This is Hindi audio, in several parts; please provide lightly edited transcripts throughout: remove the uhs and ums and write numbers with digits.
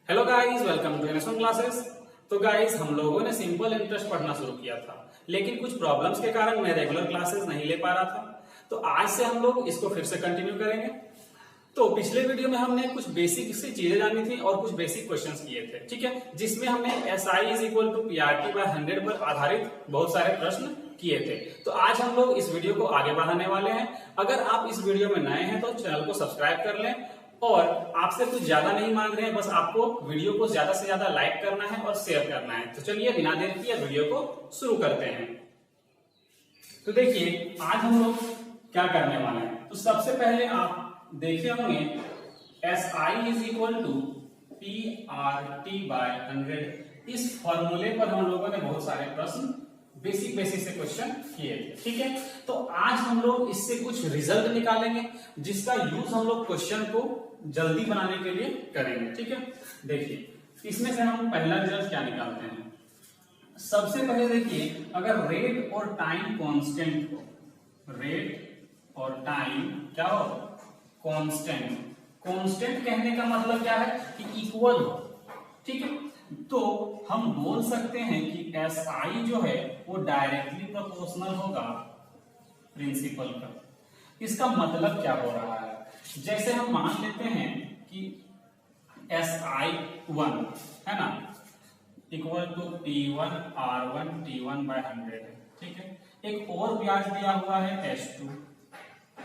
Hello guys, welcome to NS classes. तो गाइस, हम लोगों ने सिंपल इंटरेस्ट पढ़ना शुरू किया था, लेकिन कुछ प्रॉब्लम्स के कारण मैं रेगुलर क्लासेस नहीं ले पा रहा था। तो आज से हम लोग इसको फिर से कंटिन्यू करेंगे। तो पिछले वीडियो में हमने कुछ बेसिक सी चीजें जानी थी और कुछ बेसिक क्वेश्चंस किए थे, ठीक है, जिसमें हमने SI is equal to PRT by 100 पर आधारित बहुत सारे प्रश्न किए थे। तो आज हम लोग इस वीडियो को आगे बढ़ाने वाले हैं। अगर आप इस वीडियो में नए हैं तो चैनल को सब्सक्राइब कर लें, और आपसे कुछ ज्यादा नहीं मांग रहे हैं, बस आपको वीडियो को ज्यादा से ज्यादा लाइक करना है और शेयर करना है। तो चलिए बिना देर किए वीडियो को शुरू करते हैं। तो देखिए, आज हम लोग क्या करने वाले हैं। तो सबसे पहले आप देखे होंगे SI is equal to PRT by 100। इस फॉर्मूले पर हम लोगों ने बहुत सारे प्रश्न बेसिक से क्वेश्चन किए थे, ठीक है। तो आज हम लोग इससे कुछ रिजल्ट निकालेंगे, जिसका यूज हम लोग क्वेश्चन को जल्दी बनाने के लिए करेंगे, ठीक है। देखिए, इसमें से हम पहला रिजल्ट क्या निकालते हैं। सबसे पहले देखिए, अगर रेट और टाइम कांस्टेंट हो, रेट और टाइम क्या हो, कांस्टेंट। कांस्टेंट कहने का मतलब क्या है कि इक्वल हो, ठीक है। तो हम बोल सकते हैं कि SI जो है वो डायरेक्टली प्रोपोर्शनल होगा प्रिंसिपल का। इसका मतलब क्या हो रहा है, जैसे हम मान लेते हैं कि SI1 है ना, equal to P1 R1 T1 bye 100 है, ठीक है। एक और ब्याज दिया हुआ है S2,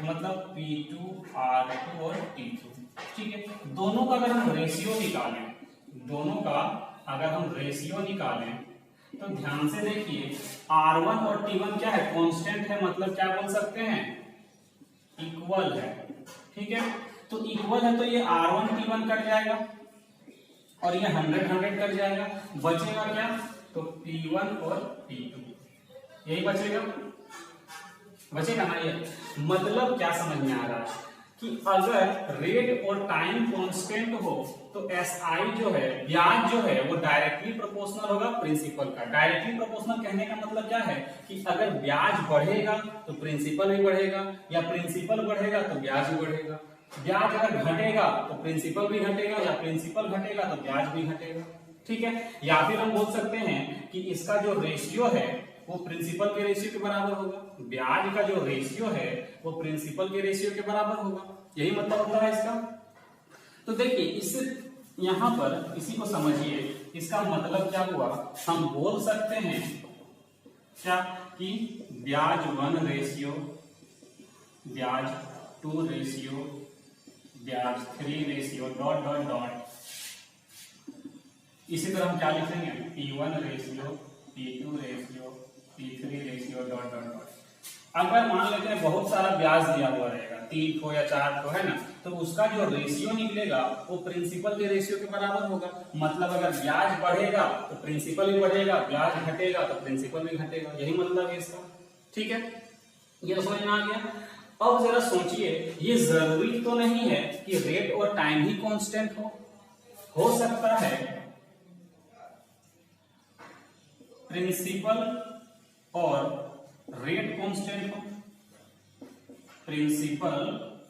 मतलब P2 R2 और T2, ठीक है। दोनों का अगर हम रेशियो निकालें, दोनों का अगर हम रेशियो निकालें तो ध्यान से देखिए, R1 और T1 क्या है, कांस्टेंट है, मतलब क्या बोल सकते हैं, इक्वल है, ठीक है। तो इक्वल है तो ये R1 T1 कट जाएगा और ये 100 कट जाएगा, बचेगा क्या, तो P1 और P2, यही बचेगा ना। ये मतलब क्या समझ में आ रहा है कि अगर रेट और टाइम कांस्टेंट हो तो SI जो है, ब्याज जो है, वो डायरेक्टली प्रोपोर्शनल होगा प्रिंसिपल का। डायरेक्टली प्रोपोर्शनल कहने का मतलब क्या है कि अगर ब्याज बढ़ेगा तो प्रिंसिपल भी बढ़ेगा, या प्रिंसिपल बढ़ेगा तो ब्याज भी बढ़ेगा। ब्याज अगर घटेगा तो प्रिंसिपल भी घटेगा, या प्रिंसिपल घटेगा तो ब्याज भी घटेगा, ठीक है। या फिर हम बोल सकते हैं कि इसका जो रेशियो है वो प्रिंसिपल के रेशियो के बराबर होगा, ब्याज का जो रेशियो है वो प्रिंसिपल के रेशियो के बराबर होगा, यही मतलब होता है इसका। तो देखिए, इस यहां पर इसी को समझिए, इसका मतलब क्या हुआ, हम बोल सकते हैं क्या कि ब्याज 1 रेशियो, ब्याज 2 रेशियो, ब्याज 3 रेशियो डॉट डॉट डॉट। इसी तरह हम क्या लिखेंगे, P1 ratio, P2 ratio, P3 ratio dot dot dot. अगर मान लेते हैं बहुत सारा ब्याज दिया हुआ रहेगा, 3 को या 4 को, है ना, तो उसका जो रेशियो निकलेगा वो प्रिंसिपल के रेशियो के बराबर होगा। मतलब अगर ब्याज बढ़ेगा तो प्रिंसिपल भी बढ़ेगा, ब्याज घटेगा तो प्रिंसिपल भी घटेगा, यही मतलब है इसका, ठीक है। ये समझ में आ गया। अब जरा सोचिए, ये जरूरी तो नहीं है कि रेट और टाइम ही कांस्टेंट हो सकता है प्रिंसिपल और रेट कांस्टेंट हो, प्रिंसिपल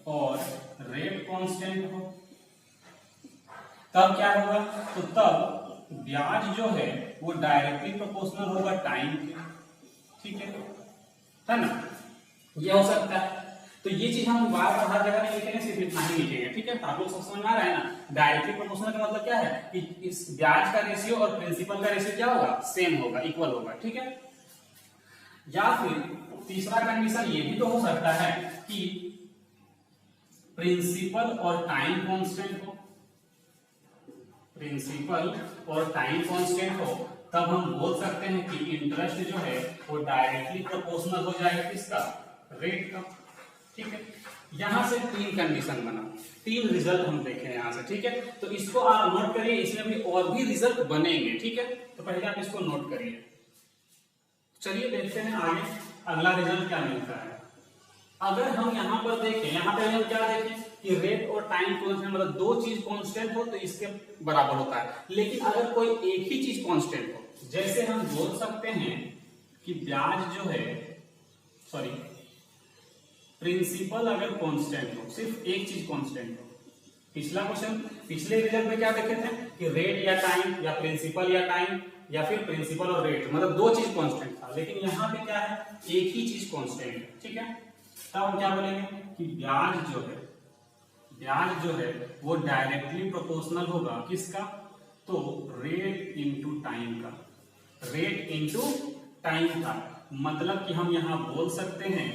और रेट कांस्टेंट हो। तब क्या होगा, तो तब ब्याज जो है वो डायरेक्टली प्रोपोर्शनल होगा टाइम के, ठीक है ना, ये हो सकता है। तो ये चीज हम बार बार हर जगह नहीं लिखेंगे, सिर्फ इतना ही लिखेंगे, ठीक है। आप लोग सब समझ में आ रहा है ना। डायरेक्टली प्रोपोर्शनल का मतलब क्या है कि इस ब्याज का रेशियो और प्रिंसिपल का रेशियो क्या होगा, सेम होगा, इक्वल होगा, ठीक है। या फिर तीसरा कंडीशन ये भी तो हो सकता है कि प्रिंसिपल और टाइम कांस्टेंट हो, प्रिंसिपल और टाइम कांस्टेंट हो, तब हम बोल सकते हैं कि इंटरेस्ट जो है वो डायरेक्टली प्रोपोर्शनल हो जाएगा किसका, रेट का, ठीक है। यहां से 3 कंडीशन बना, 3 रिजल्ट हम देखे यहां से, ठीक है। तो इसको आप नोट करिए, इसमें भी और भी रिजल्ट बनेंगे, ठीक है। तो पहले आप इसको नोट करिए। चलिए देखते हैं आगे अगला रिजल्ट क्या मिलता है। अगर हम यहाँ पर देखें, यहाँ पे हम क्या देखें कि रेट और टाइम कांस्टेंट, मतलब 2 चीज कांस्टेंट हो तो इसके बराबर होता है। लेकिन अगर कोई एक ही चीज कांस्टेंट हो, जैसे हम बोल सकते हैं कि ब्याज जो है, प्रिंसिपल अगर कांस्टेंट हो, सिर्फ एक चीज कांस्टेंट हो, पिछला क्वेश्चन, पिछले रिजल्ट में क्या देखे थे कि रेट या टाइम या प्रिंसिपल या टाइम या फिर प्रिंसिपल और रेट, मतलब दो चीज कांस्टेंट था, लेकिन यहाँ पे क्या है, एक ही चीज कांस्टेंट है। ठीक है, तब हम क्या बोलेंगे कि ब्याज जो है वो डायरेक्टली प्रोपोर्शनल होगा किसका, तो रेट इंटू टाइम का, रेट इंटू टाइम का। मतलब कि हम यहां बोल सकते हैं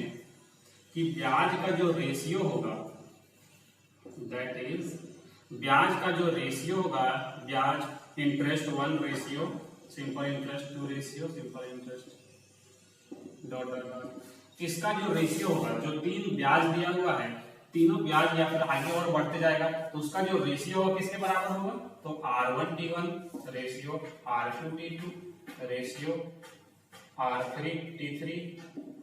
कि ब्याज का जो रेशियो होगा, दैट इज ब्याज का जो रेशियो होगा, ब्याज interest 1 ratio, simple interest 2 ratio, simple interest dot dot dot, इसका जो रेशियो होगा, जो 3 ब्याज दिया हुआ है, तीनों ब्याज या फिर आगे और बढ़ते जाएगा, तो उसका जो रेशियो होगा किसके बराबर होगा, तो R1T1 ratio R2T2 ratio R3T3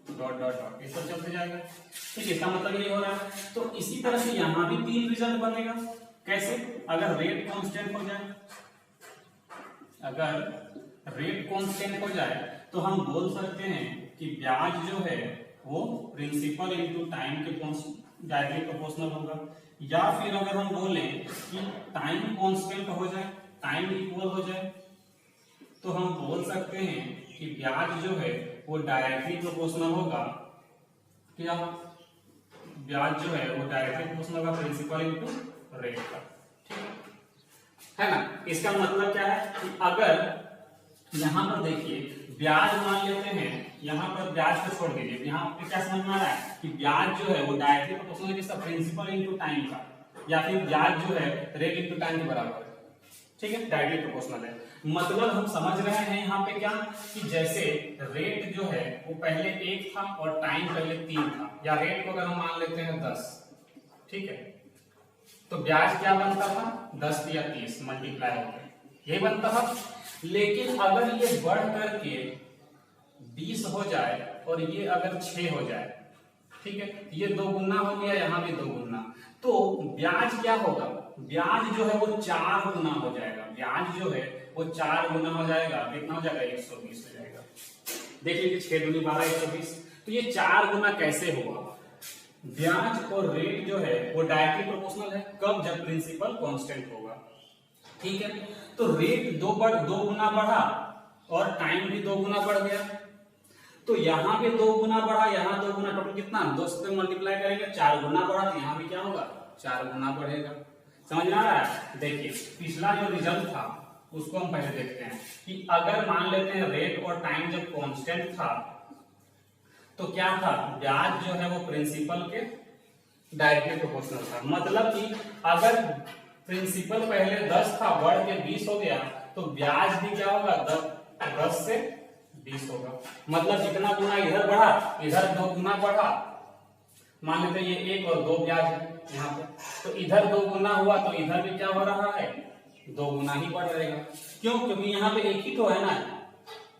dot dot dot, ये सब चलते जाएगा। ठीक है, इसका मतलब ये हो रहा है। तो इसी तरह से यहां भी 3 रिजल्ट बनेगा। कैसे, अगर रेट कांस्टेंट हो जाए, अगर रेट कांस्टेंट हो जाए तो हम बोल सकते हैं कि ब्याज जो है वो प्रिंसिपल इनटू टाइम के डायरेक्टली प्रोपोर्शनल होगा, या फिर अगर हम बोले कि टाइम कांस्टेंट हो जाए, टाइम इक्वल हो जाए, तो हम बोल सकते हैं कि ब्याज जो है वो डायरेक्टली प्रोपोर्शनल होगा, क्या ब्याज जो है वो डायरेक्टली प्रोपोर्शनल होगा प्रिंसिपल इनटू रेट का। ठीक है ना, इसका मतलब क्या है कि अगर यहां पर देखिए ब्याज मान लेते हैं, यहां पर ब्याज को छोड़ दीजिए, यहां पे क्या समझ में आ रहा है कि ब्याज जो है वो डायरेक्टली प्रोपोर्शनल है किसका, प्रिंसिपल इनटू टाइम का, या फिर ब्याज जो है रेट इनटू टाइम के बराबर है। ठीक है, डायरेक्टली प्रोपोर्शनल है। मतलब हम समझ रहे हैं यहाँ पे क्या कि जैसे रेट जो है वो पहले 1 था और टाइम पहले 3 था, या रेट को अगर हम मान लेते हैं 10, ठीक है, तो ब्याज क्या बनता था, 10 या 30 मल्टीप्लाई होकर ये बनता था। लेकिन अगर ये बढ़ करके 20 हो जाए और ये अगर 6 हो जाए, ठीक है, ये 2 गुना हो गया, यहाँ भी 2 गुना, तो ब्याज क्या होगा, ब्याज जो है वो 4 गुना हो जाएगा, ब्याज जो है वो 4 गुना हो जाएगा, कितना हो जाएगा, 120 हो जाएगा। देख लीजिए 6 दूनी 12 120, तो ये 4 गुना कैसे हुआ, ब्याज और रेट जो है वो डायरेक्टली प्रोपोर्शनल है, कब, जब प्रिंसिपल कांस्टेंट होगा। ठीक है, तो रेट 2 गुना बढ़ा और टाइम भी 2 गुना बढ़ गया, तो यहां पे 2 गुना बढ़ा, यहां 2 गुना, टोटल कितना, 2 से मल्टीप्लाई करेंगे, 4 गुना बढ़ा, तो यहां भी क्या होगा, 4 गुना बढ़ेगा। समझ में आ रहा है। देखिए पिछला जो रिजल्ट था उसको हम पहले देखते हैं कि अगर मान लेते हैं रेट और टाइम जब कांस्टेंट था तो क्या था, ब्याज जो है वो प्रिंसिपल के डायरेक्टली प्रोपोर्शनल था। मतलब कि अगर प्रिंसिपल पहले 10 था, बढ़ के 20 हो गया, तो ब्याज भी क्या होगा, 10 से 20 होगा। मतलब जितना गुना इधर बढ़ा, इधर 2 गुना बढ़ा, मान लेते हैं ये 1 और 2 ब्याज है यहाँ पे, तो इधर 2 गुना हुआ तो इधर भी क्या हो रहा है, 2 गुना ही बढ़ रहेगा। क्यों, क्योंकि यहाँ पे एक ही तो है ना,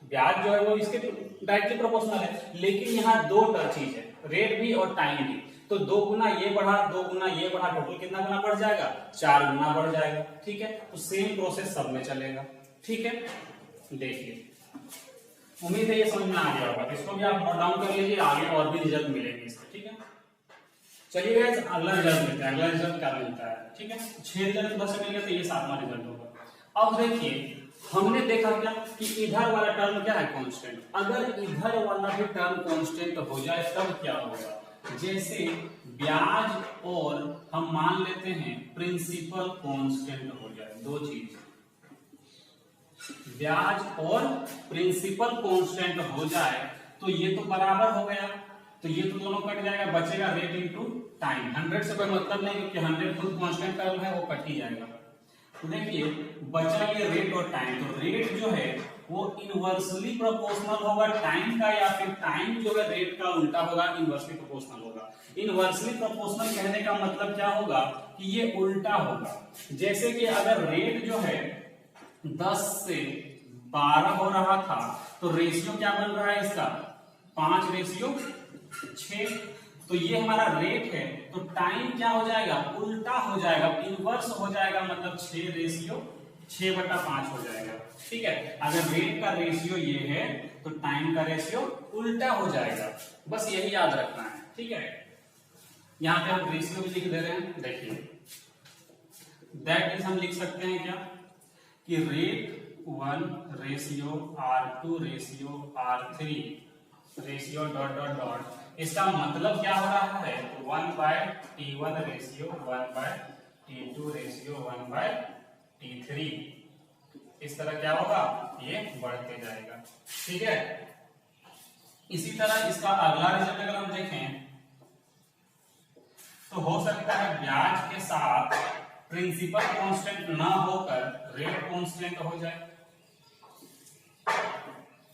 ब्याज जो है वो इसके डायरेक्टली प्रोपोर्शनल है, लेकिन यहाँ 2 चीज है, रेट भी और टाइम भी, तो 2 गुना ये बढ़ा, 2 गुना ये बढ़ा, टोटल कितना गुना बढ़ जाएगा, 4 गुना बढ़ जाएगा। ठीक है, तो सेम प्रोसेस सब में चलेगा। ठीक है, देखिए उम्मीद है ये समझ में आ गया होगा, इसको भी आप नोट डाउन कर लीजिए, आगे और भी रिजल्ट मिलेंगे इससे। ठीक है, चलिए गाइस अगला रिजल्ट मिलता है, अगला रिजल्ट क्या मिलता है। ठीक है, 6 रिजल्ट उधर से मिल गया, तो ये 7वां रिजल्ट होगा। अब देखिए हमने देखा क्या कि इधर वाला टर्म क्या है, कांस्टेंट, अगर इधर वाला भी टर्म कांस्टेंट हो जाए तब क्या होगा, जैसे ब्याज और हम मान लेते हैं प्रिंसिपल कांस्टेंट हो जाए, 2 चीज, ब्याज और प्रिंसिपल कांस्टेंट हो जाए तो ये तो बराबर हो गया, तो ये तो दोनों कट जाएगा, बचेगा रेट इनटू टाइम। 100 से कोई मतलब नहीं, क्योंकि 100 खुद कांस्टेंट टर्म है, वो कट ही जाएगा। तो देखिए बचा ये रेट और टाइम, तो रेट जो है वो इनवर्सली प्रोपोर्शनल होगा टाइम का, या फिर टाइम जो है रेट का उल्टा होगा, इनवर्सली प्रोपोर्शनल होगा। इनवर्सली प्रोपोर्शनल कहने का मतलब क्या होगा कि ये उल्टा होगा। जैसे कि अगर रेट जो है 10 से 12 हो रहा था, तो रेशियो क्या बन रहा है इसका, 5:6, तो ये हमारा रेट है, तो टाइम क्या हो जाएगा, उल्टा हो जाएगा, इनवर्स हो जाएगा, मतलब 6/5 हो जाएगा। ठीक है, अगर रेट का रेशियो ये है तो टाइम का रेशियो उल्टा हो जाएगा, बस यही याद रखना है। ठीक है, यहाँ पे हम रेशियो भी लिख दे रहे हैं, देखिए दैट इज हम लिख सकते हैं क्या कि rate 1 ratio R2 ratio R3 ratio dot dot dot, इसका मतलब क्या हो रहा है 1/T1 ratio 1/T2 ratio 1/T3। इस तरह क्या होगा, ये बढ़ते जाएगा। ठीक है, इसी तरह इसका अगला रिजल्ट अगर हम देखें तो हो सकता है ब्याज के साथ प्रिंसिपल कांस्टेंट ना होकर रेट कांस्टेंट हो जाए,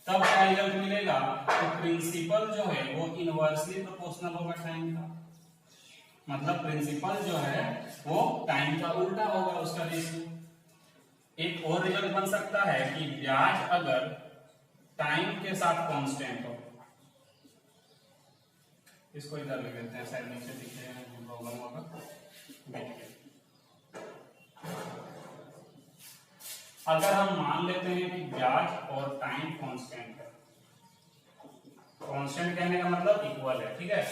तब क्या रिजल्ट मिलेगा, तो प्रिंसिपल जो है वो इनवर्सली प्रोपोर्शनल होगा टाइम का, मतलब प्रिंसिपल जो है वो टाइम का उल्टा होगा उसका रेशियो। एक और रिजल्ट बन सकता है कि ब्याज अगर टाइम के साथ कांस्टेंट हो, इसको इधर लिख देते हैं, साइड नीचे दिखे प्रॉब्लम होगा। देखिए अगर हम मान लेते हैं कि ब्याज और टाइम कांस्टेंट है, कांस्टेंट कहने का मतलब इक्वल है, ठीक है,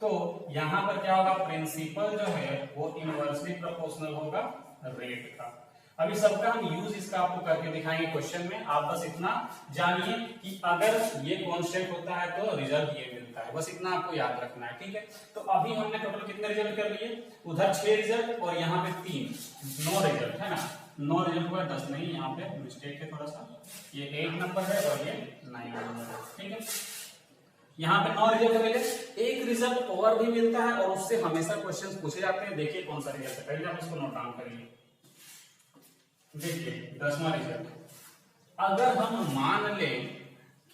तो यहां पर क्या होगा, प्रिंसिपल जो है वो इनवर्सली प्रोपोर्शनल होगा रेट का। अभी सबका हम यूज इसका आपको करके दिखाएंगे क्वेश्चन में, आप बस इतना जानिए कि अगर ये कांस्टेंट होता है तो रिजल्ट ये मिलता है, बस इतना आपको याद रखना है। ठीक है, तो अभी हमने टोटल कितने रिजल्ट कर लिए, उधर 6 रिजल्ट और यहाँ पे 3, 9 रिजल्ट है ना, 9 रिजल्ट हुआ, 10 नहीं, यहाँ पे मिस्टेक है थोड़ा सा, ये 8 नंबर है और ये 9 नंबर है। ठीक है, यहाँ पे 9 रिजल्ट मिले, एक रिजल्ट और भी मिलता है और उससे हमेशा क्वेश्चन पूछे जाते हैं। देखिए कौन सा रिजल्ट है, पहले आप इसको नोट डाउन करिए। देखिए 10वां रिजल्ट, अगर हम मान लें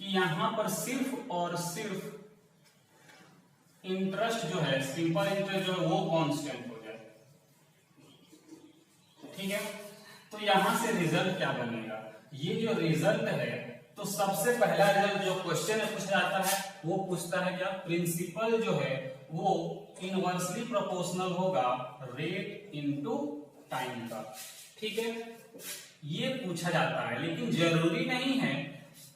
कि यहां पर सिर्फ और सिर्फ इंटरेस्ट जो है, सिंपल इंटरेस्ट जो है वो कांस्टेंट हो जाए, ठीक है, तो यहां से रिजल्ट क्या बनेगा, ये जो रिजल्ट है, तो सबसे पहला रिजल्ट जो क्वेश्चन में पूछा जाता है वो पूछता है क्या, प्रिंसिपल जो है वो इनवर्सली प्रोपोर्शनल होगा रेट इनटू टाइम का। ठीक है, ये पूछा जाता है, लेकिन जरूरी नहीं है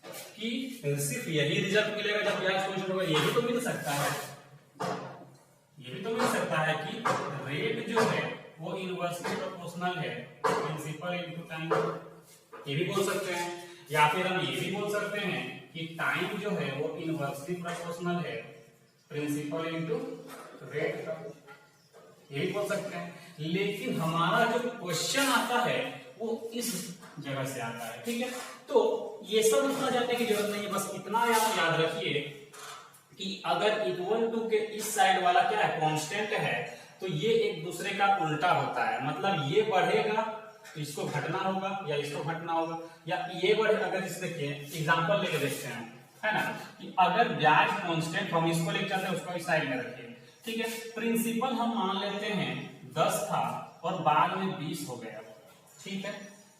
कि सिर्फ यही रिजल्ट मिलेगा जब ब्याज क्वेश्चन होगा, ये भी तो मिल सकता है, ये भी तो मिल सकता है कि रेट जो है वो इनवर्सली प्रोपोर्शनल है प्रिंसिपल इनटू टाइम, ये भी बोल सकते हैं, या फिर हम ये भी बोल सकते हैं कि टाइम जो है वो इनवर्सली प्रोपोर्शनल है प्रिंसिपल इनटू रेट का, ये भी बोल सकते हैं। लेकिन हमारा जो क्वेश्चन आता है वो इस जगह से आता है। ठीक है, तो ये सब इतना जानने की जरूरत नहीं है, बस इतना आप याद रखिए कि अगर इक्वल टू के इस साइड वाला क्या है, कांस्टेंट है, तो ये एक दूसरे का उल्टा होता है, मतलब ये बढ़ेगा तो इसको घटना होगा या इसको घटना होगा, या ये बढ़े, अगर इस देखिए एग्जांपल लेके देखते हैं, है ना, कि अगर ब्याज कांस्टेंट, हम इसको लेके चलते हैं, उसको इस साइड में रखिए। ठीक है, प्रिंसिपल हम मान लेते हैं 10 था और बाद में 20 हो गया। ठीक है,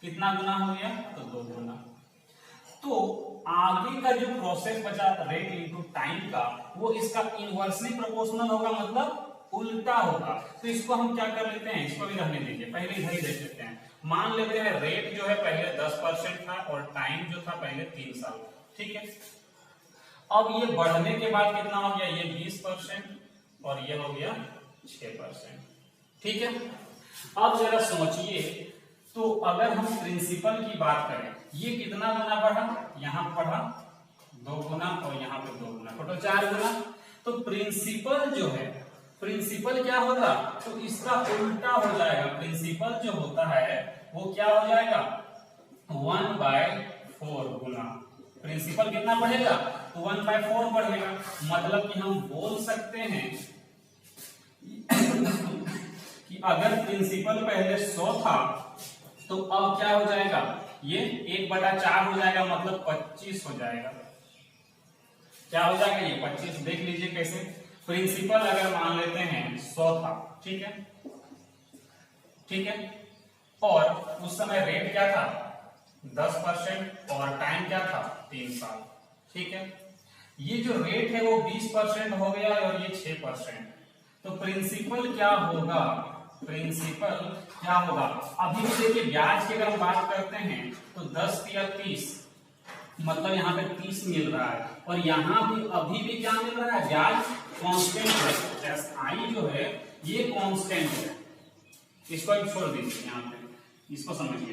कितना गुना हो गया, तो 2 गुना। तो आगे का जो प्रोसेस बचा रेट इनटू टाइम का, वो इसका इनवर्सली प्रोपोर्शनल होगा, मतलब उल्टा होगा। तो इसको हम क्या कर लेते हैं, इसको भी रहने दीजिए, पहले इधर ही देख लेते हैं। मान लेते हैं रेट जो है पहले 10% था और टाइम जो था पहले 3 साल। ठीक है, अब ये बढ़ने के बाद कितना हो गया, ये 20% और ये हो गया 6%। ठीक है, अब जरा सोचिए, तो अगर हम प्रिंसिपल की बात करें, ये कितना गुना बढ़ा, यहां बढ़ा 2 गुना और यहाँ पे 2 गुना, टोटल 4 गुना। तो प्रिंसिपल जो है, प्रिंसिपल क्या होगा, तो इसका उल्टा हो जाएगा, प्रिंसिपल जो होता है वो क्या हो जाएगा 1/4 गुना। प्रिंसिपल कितना बढ़ेगा, तो 1/4 बढ़ेगा, मतलब कि हम बोल सकते हैं कि अगर प्रिंसिपल पहले 100 था तो अब क्या हो जाएगा, ये 1/4 हो जाएगा, मतलब 25 हो जाएगा। क्या हो जाएगा, ये 25। देख लीजिए कैसे, प्रिंसिपल अगर मान लेते हैं 100 था, ठीक है, ठीक है, और उस समय रेट क्या था 10% और टाइम क्या था 3 साल। ठीक है, ये जो रेट है वो 20% हो गया और ये 6%। तो प्रिंसिपल क्या होगा, प्रिंसिपल क्या होगा, अभी भी देखिए ब्याज की अगर हम बात करते हैं तो 10 या 30, मतलब यहाँ पे 30 मिल रहा है, और यहाँ भी अभी भी क्या मिल रहा है, ब्याज कांस्टेंट है, SI जो है ये कांस्टेंट है, इसको एक छोड़ दीजिए, यहाँ पे इसको समझिए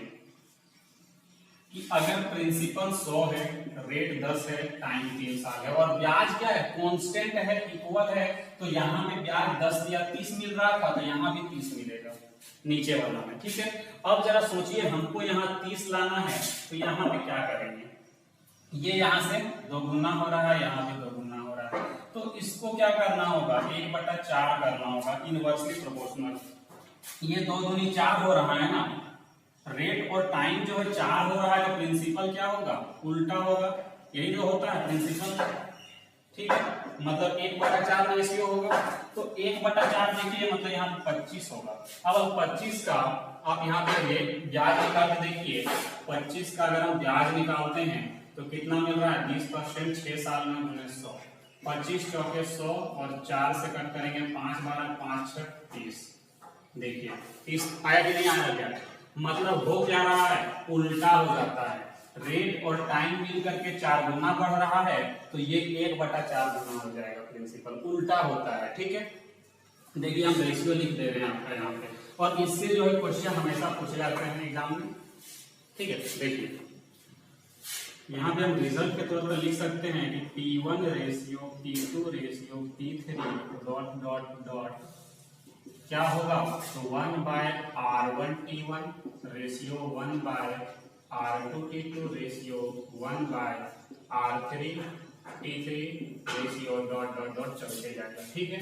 कि अगर प्रिंसिपल 100 है, रेट 10 है, टाइम 3 साल है और ब्याज क्या है, कांस्टेंट है, इक्वल है, तो यहाँ पे ब्याज 10 या 30 मिल रहा था तो यहाँ भी 30 मिलेगा नीचे वाला में। ठीक है, अब जरा सोचिए हमको यहाँ 30 लाना है तो यहाँ पे क्या करेंगे, ये यहाँ से 2 गुना हो रहा है, यहाँ भी 2 गुना हो रहा है, तो इसको क्या करना होगा, 1/4 करना होगा, इनवर्सली प्रोपोर्शनल। ये 2 दूनी 4 हो रहा है ना, रेट और टाइम जो है 4 हो रहा है तो प्रिंसिपल क्या होगा, उल्टा होगा, यही जो होता है प्रिंसिपल। ठीक है, मतलब 1/4 रेशियो होगा, तो 1/4 देखिए मतलब यहाँ 25 होगा। अब 25 का आप यहाँ पे ब्याज निकाल के देखिए, 25 का अगर हम ब्याज निकालते हैं तो कितना मिल रहा है, 20%, 6 साल में 1900, 25 चौके 100 और 4 से कट करेंगे 5 12 5 6 30। देखिए 30 आया कि नहीं आया, क्या मतलब हो क्या रहा है, उल्टा हो जाता है, रेट और टाइम मिल करके 4 गुना बढ़ रहा है तो ये 1/4 गुना हो जाएगा, प्रिंसिपल उल्टा होता है। ठीक है, देखिए हम रेशियो लिख दे रहे हैं आपका यहाँ पे, और इससे जो है क्वेश्चन हमेशा पूछे जाते हैं एग्जाम में। ठीक है, देखिए यहाँ पे हम रिजल्ट के तौर पर लिख सकते हैं कि P1 ratio P2 ratio P3 dot dot dot क्या होगा, तो 1/R1T1 ratio 1/R2T2 ratio 1/R3T3 ratio dot dot dot चलते जाएगा। ठीक है,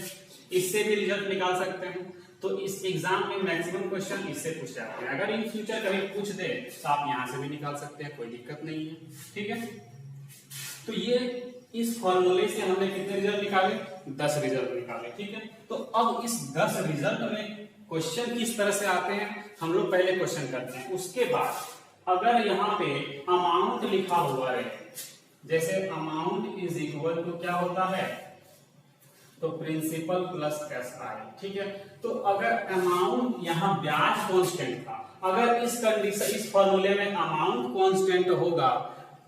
इससे भी रिजल्ट निकाल सकते हैं, तो इस एग्जाम में मैक्सिमम क्वेश्चन इससे पूछ जाते हैं। अगर इन फ्यूचर कभी पूछ दे तो आप यहां से भी निकाल सकते हैं, कोई दिक्कत नहीं है। ठीक है, तो ये इस फॉर्मूले से हमने कितने रिजल्ट निकाले, 10 रिजल्ट निकाले। ठीक है, तो अब इस 10 रिजल्ट में क्वेश्चन किस तरह से आते हैं हम लोग पहले क्वेश्चन करते हैं, उसके बाद अगर यहाँ पे अमाउंट लिखा हुआ है, जैसे अमाउंट इज इक्वल टू क्या होता है, तो प्रिंसिपल प्लस SI। ठीक है, तो अगर अमाउंट यहाँ ब्याज कांस्टेंट था, अगर इस कंडीशन इस फॉर्मूले में अमाउंट कांस्टेंट होगा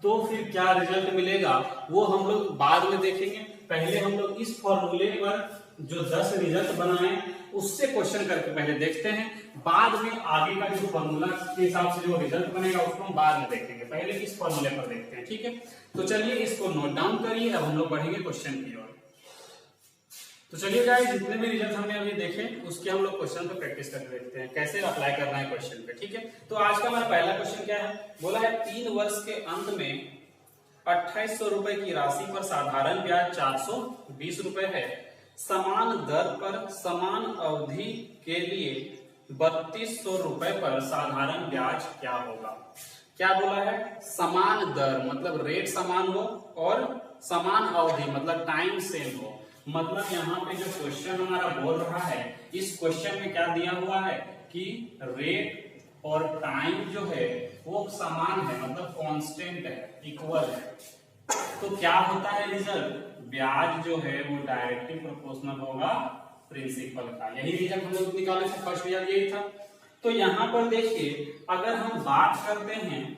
तो फिर क्या रिजल्ट मिलेगा वो हम लोग बाद में देखेंगे। पहले हम लोग इस फॉर्मूले पर जो 10 रिजल्ट बनाए उससे क्वेश्चन करके पहले देखते हैं, बाद में आगे का जो फॉर्मूला के हिसाब से जो रिजल्ट बनेगा उसको हम बाद में देखेंगे, पहले इस फॉर्मूले पर देखते हैं। ठीक है, तो चलिए इसको नोट डाउन करिए, अब हम लोग बढ़ेंगे क्वेश्चन की ओर। तो चलिए गाइस, जितने भी रिजल्ट हमने अभी देखे उसके हम लोग क्वेश्चन पे प्रैक्टिस करके देखते हैं कैसे अप्लाई करना है क्वेश्चन पे। ठीक है, तो आज का हमारा पहला क्वेश्चन क्या है, बोला है 3 वर्ष के अंत में 2800 रुपए की राशि पर साधारण ब्याज 420 रुपए है, समान दर पर समान अवधि के लिए 3200 रुपए पर साधारण ब्याज क्या होगा। क्या बोला है, समान दर मतलब रेट समान हो और समान अवधि मतलब टाइम सेम हो। मतलब यहाँ पे जो क्वेश्चन हमारा बोल रहा है, इस क्वेश्चन में क्या दिया हुआ है कि रेट और टाइम जो है वो समान है, मतलब कांस्टेंट है, इक्वल है, तो क्या होता है रिजल्ट, ब्याज जो है वो डायरेक्टली प्रोपोर्शनल होगा प्रिंसिपल का। यही रिजल्ट हम लोग निकाले थे, फर्स्ट रिजल्ट यही था। तो यहाँ पर देखिए अगर हम बात करते हैं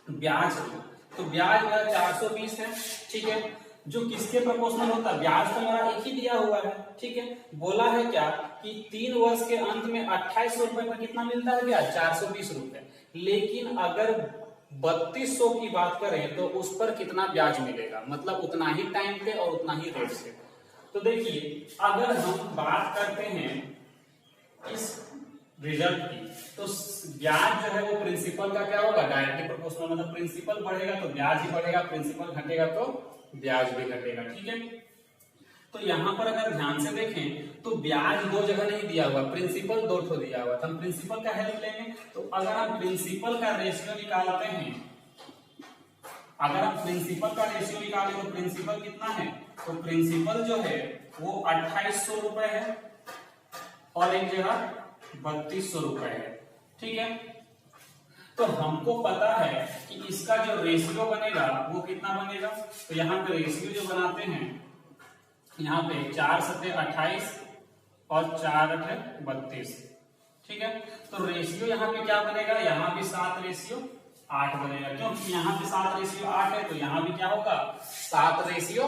ब्याज की, तो ब्याज 420 है। ठीक है, जो किसके प्रोपोर्शनल होता है, ब्याज तो हमारा एक ही दिया हुआ है। ठीक है, बोला है क्या कि 3 वर्ष के अंत में 2800 रुपए पर कितना मिलता है ब्याज, 420 रुपए, लेकिन अगर 3200 की बात करें तो उस पर कितना ब्याज मिलेगा, मतलब उतना ही टाइम पे और उतना ही रेट से। तो देखिए अगर हम बात करते हैं इस रिजल्ट की, तो ब्याज जो है वो प्रिंसिपल का क्या होगा, डायरेक्टली प्रोपोर्शनल, मतलब प्रिंसिपल बढ़ेगा तो ब्याज ही बढ़ेगा, प्रिंसिपल घटेगा तो ब्याज भी घटेगा। ठीक है, तो यहाँ पर अगर ध्यान से देखें तो ब्याज 2 जगह नहीं दिया हुआ, प्रिंसिपल 2 ठो दिया हुआ, तो हम प्रिंसिपल का हेल्प लेंगे। तो अगर हम प्रिंसिपल का रेशियो निकालते हैं, अगर हम प्रिंसिपल का रेशियो निकालें तो प्रिंसिपल कितना है, तो प्रिंसिपल जो है वो 2800 रुपए है और एक जगह 3200 रुपए है। ठीक है, तो हमको पता है कि इसका जो रेशियो बनेगा वो कितना बनेगा, तो यहाँ पे रेशियो जो बनाते हैं, यहाँ पे 4 7 28 और 4 8 32। ठीक है, तो रेशियो यहाँ पे क्या बनेगा, यहाँ भी 7 रेशियो 8 बनेगा, क्योंकि यहाँ पे 7 रेशियो 8 है तो यहाँ भी क्या होगा, 7 रेशियो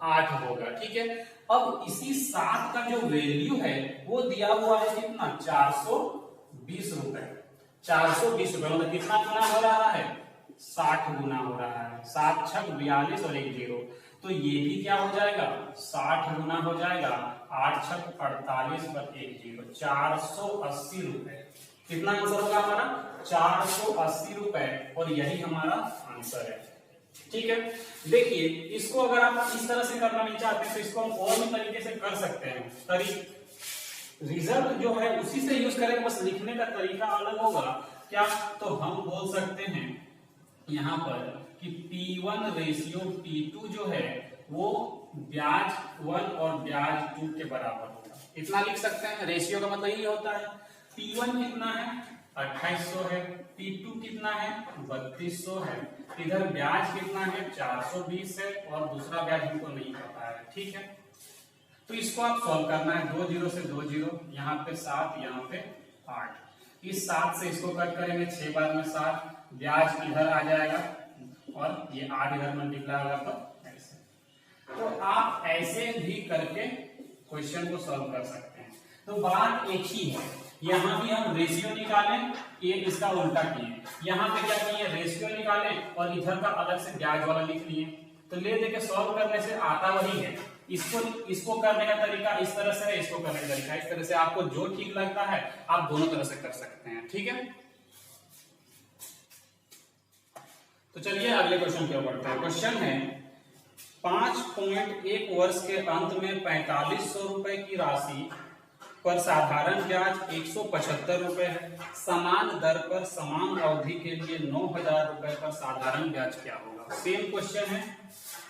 8 होगा। ठीक है, अब इसी 7 का जो वैल्यू है वो दिया हुआ है कितना, 420। 20 रुपए, 420 रुपए मतलब कितना गुना हो रहा है, 60 गुना हो रहा है। 7 छक 42 और 1 0, तो ये भी क्या हो जाएगा, 60 गुना हो जाएगा। 8 छक 48 पर 1 0, 480 रुपए। कितना आंसर होगा हमारा, 480 रुपए, और यही हमारा आंसर है। ठीक है, देखिए इसको अगर आप इस तरह से करना नहीं चाहते तो इसको हम और भी तरीके से कर सकते हैं। रिजल्ट जो है उसी से यूज करेंगे, बस लिखने का तरीका अलग होगा। क्या, तो हम बोल सकते हैं यहाँ पर कि P1 रेशियो P2 जो है वो ब्याज 1 और ब्याज 2 के बराबर होगा। इतना लिख सकते हैं। रेशियो का मतलब ये होता है P1 कितना है, 2800 है, P2 कितना है, 3200 है, इधर ब्याज कितना है, 420 है, और दूसरा ब्याज हमको नहीं पता है। ठीक है, तो इसको आप सॉल्व करना है। 2 0 से 2 0, यहाँ पे 7, यहाँ पे 8। इस 7 से इसको कट करेंगे, 6 बार में 7, ब्याज इधर आ जाएगा और ये 8 इधर मल्टीप्लाई होगा, तो ऐसे। तो आप ऐसे भी करके क्वेश्चन को सॉल्व कर सकते हैं। तो बात एक ही है, यहाँ भी हम रेशियो निकालें, ये इसका उल्टा किए। यहाँ पे क्या किए, रेशियो निकालें और इधर का अलग से ब्याज वाला लिख लिए। तो ले देके सॉल्व करने से आता वही है। इसको करने का तरीका इस तरह से है, इसको करने का तरीका इस तरह से। आपको जो ठीक लगता है आप दोनों तरह से कर सकते हैं। ठीक है, तो चलिए अगले क्वेश्चन की ओर बढ़ते हैं। क्वेश्चन है 5.1 वर्ष के अंत में 4500 रुपए की राशि पर साधारण ब्याज 175 रुपए है। समान दर पर समान अवधि के लिए 9000 रुपए पर साधारण ब्याज क्या होगा। सेम क्वेश्चन है,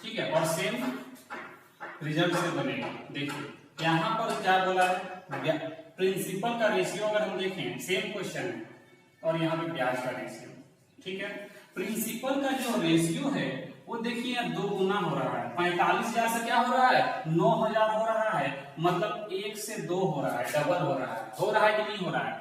ठीक है, और सेम रिजल्ट से बनेगा। देखिए यहाँ पर क्या बोला है, प्रिंसिपल का रेशियो अगर हम देखें, सेम क्वेश्चन है, और यहाँ पे ब्याज का रेशियो। ठीक है, प्रिंसिपल का जो रेशियो है वो देखिए 2 गुना हो रहा है। 45,000 से क्या हो रहा है, 9000 हो रहा है, मतलब 1 से 2 हो रहा है, डबल हो रहा है। हो रहा है कि नहीं हो रहा है,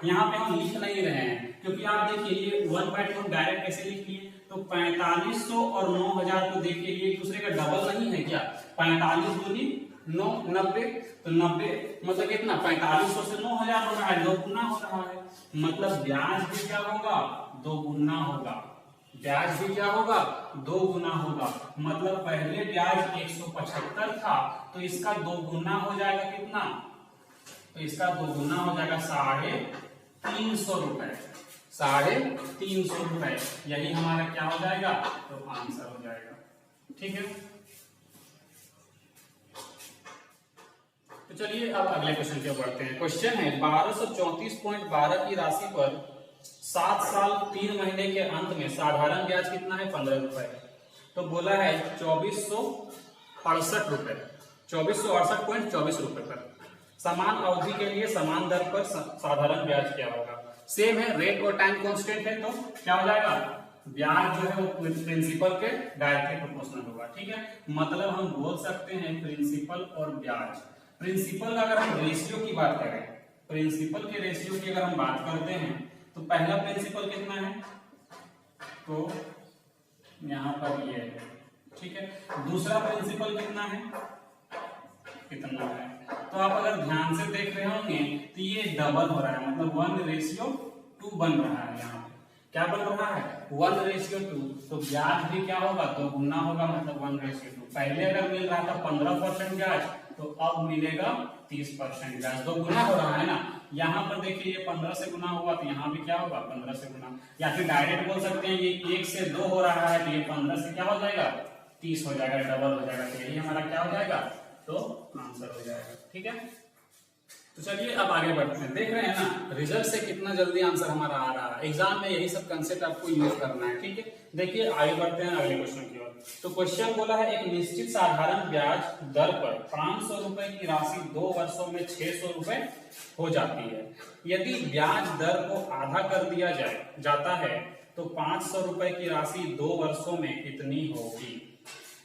यहाँ पे हम लिख नहीं रहे हैं, क्योंकि आप देखिए ये 1/2 डायरेक्ट कैसे लिख लिए। तो 4500 और 9000 को देखिए ये एक दूसरे का डबल नहीं है क्या, 45 दूनी 9 90, तो 90 मतलब कितना, 4500 से 9000 हो रहा है, 2 गुना हो रहा है, मतलब ब्याज भी क्या होगा, 2 गुना होगा। ब्याज भी क्या होगा, 2 गुना होगा। मतलब पहले ब्याज 175 था, तो इसका 2 गुना हो जाएगा कितना, तो इसका 2 गुना हो जाएगा 350 रुपए। 350 रुपए, यही हमारा क्या हो जाएगा, तो आंसर हो जाएगा। ठीक है, तो चलिए अब अगले क्वेश्चन की ओर बढ़ते हैं। क्वेश्चन है 1234.12 की राशि पर 7 साल 3 महीने के अंत में साधारण ब्याज कितना है, 15 रुपए। तो बोला है 2468 रुपए, 2468.24 रुपए पर समान अवधि के लिए समान दर पर साधारण ब्याज क्या होगा। सेम है, रेट और टाइम कांस्टेंट है, तो क्या हो जाएगा, ब्याज जो है वो प्रिंसिपल के डायरेक्टली प्रोपोर्शनल होगा। ठीक है, मतलब हम बोल सकते हैं प्रिंसिपल और ब्याज। प्रिंसिपल का अगर हम रेशियो की बात करें, प्रिंसिपल के रेशियो की अगर हम बात करते हैं, तो पहला प्रिंसिपल कितना है, तो यहाँ पर ये है। ठीक है, दूसरा प्रिंसिपल कितना है, कितना है, तो आप अगर ध्यान से देख रहे होंगे तो ये डबल हो रहा है, मतलब 1:2 बन रहा है। यहाँ पे क्या बन रहा है, 1:2, तो ब्याज भी क्या होगा, 2 गुना होगा, मतलब 1:2। पहले अगर मिल रहा था 15% ब्याज, तो अब मिलेगा 30% ब्याज, 2 गुना हो रहा है ना। यहाँ पर देखिए ये 15 से गुना हुआ, तो यहाँ भी क्या होगा, 15 से गुना, या फिर डायरेक्ट बोल सकते हैं ये 1 से 2 हो रहा है, तो ये 15 से क्या हो जाएगा, 30 हो जाएगा, डबल हो जाएगा। तो यही हमारा क्या हो जाएगा, तो आंसर हो जाएगा। ठीक है, तो चलिए अब आगे बढ़ते हैं। देख रहे हैं ना रिजल्ट से कितना जल्दी आंसर हमारा आ रहा है। एग्जाम में यही सब कंसेप्ट आपको यूज करना है। ठीक है, देखिए आगे बढ़ते हैं अगले क्वेश्चन की ओर। तो क्वेश्चन बोला है एक निश्चित साधारण ब्याज दर पर 500 रुपए की राशि 2 वर्षों में 600 रुपए हो जाती है। यदि ब्याज दर को आधा कर दिया जाता है तो 500 रुपए की राशि 2 वर्षों में कितनी होगी।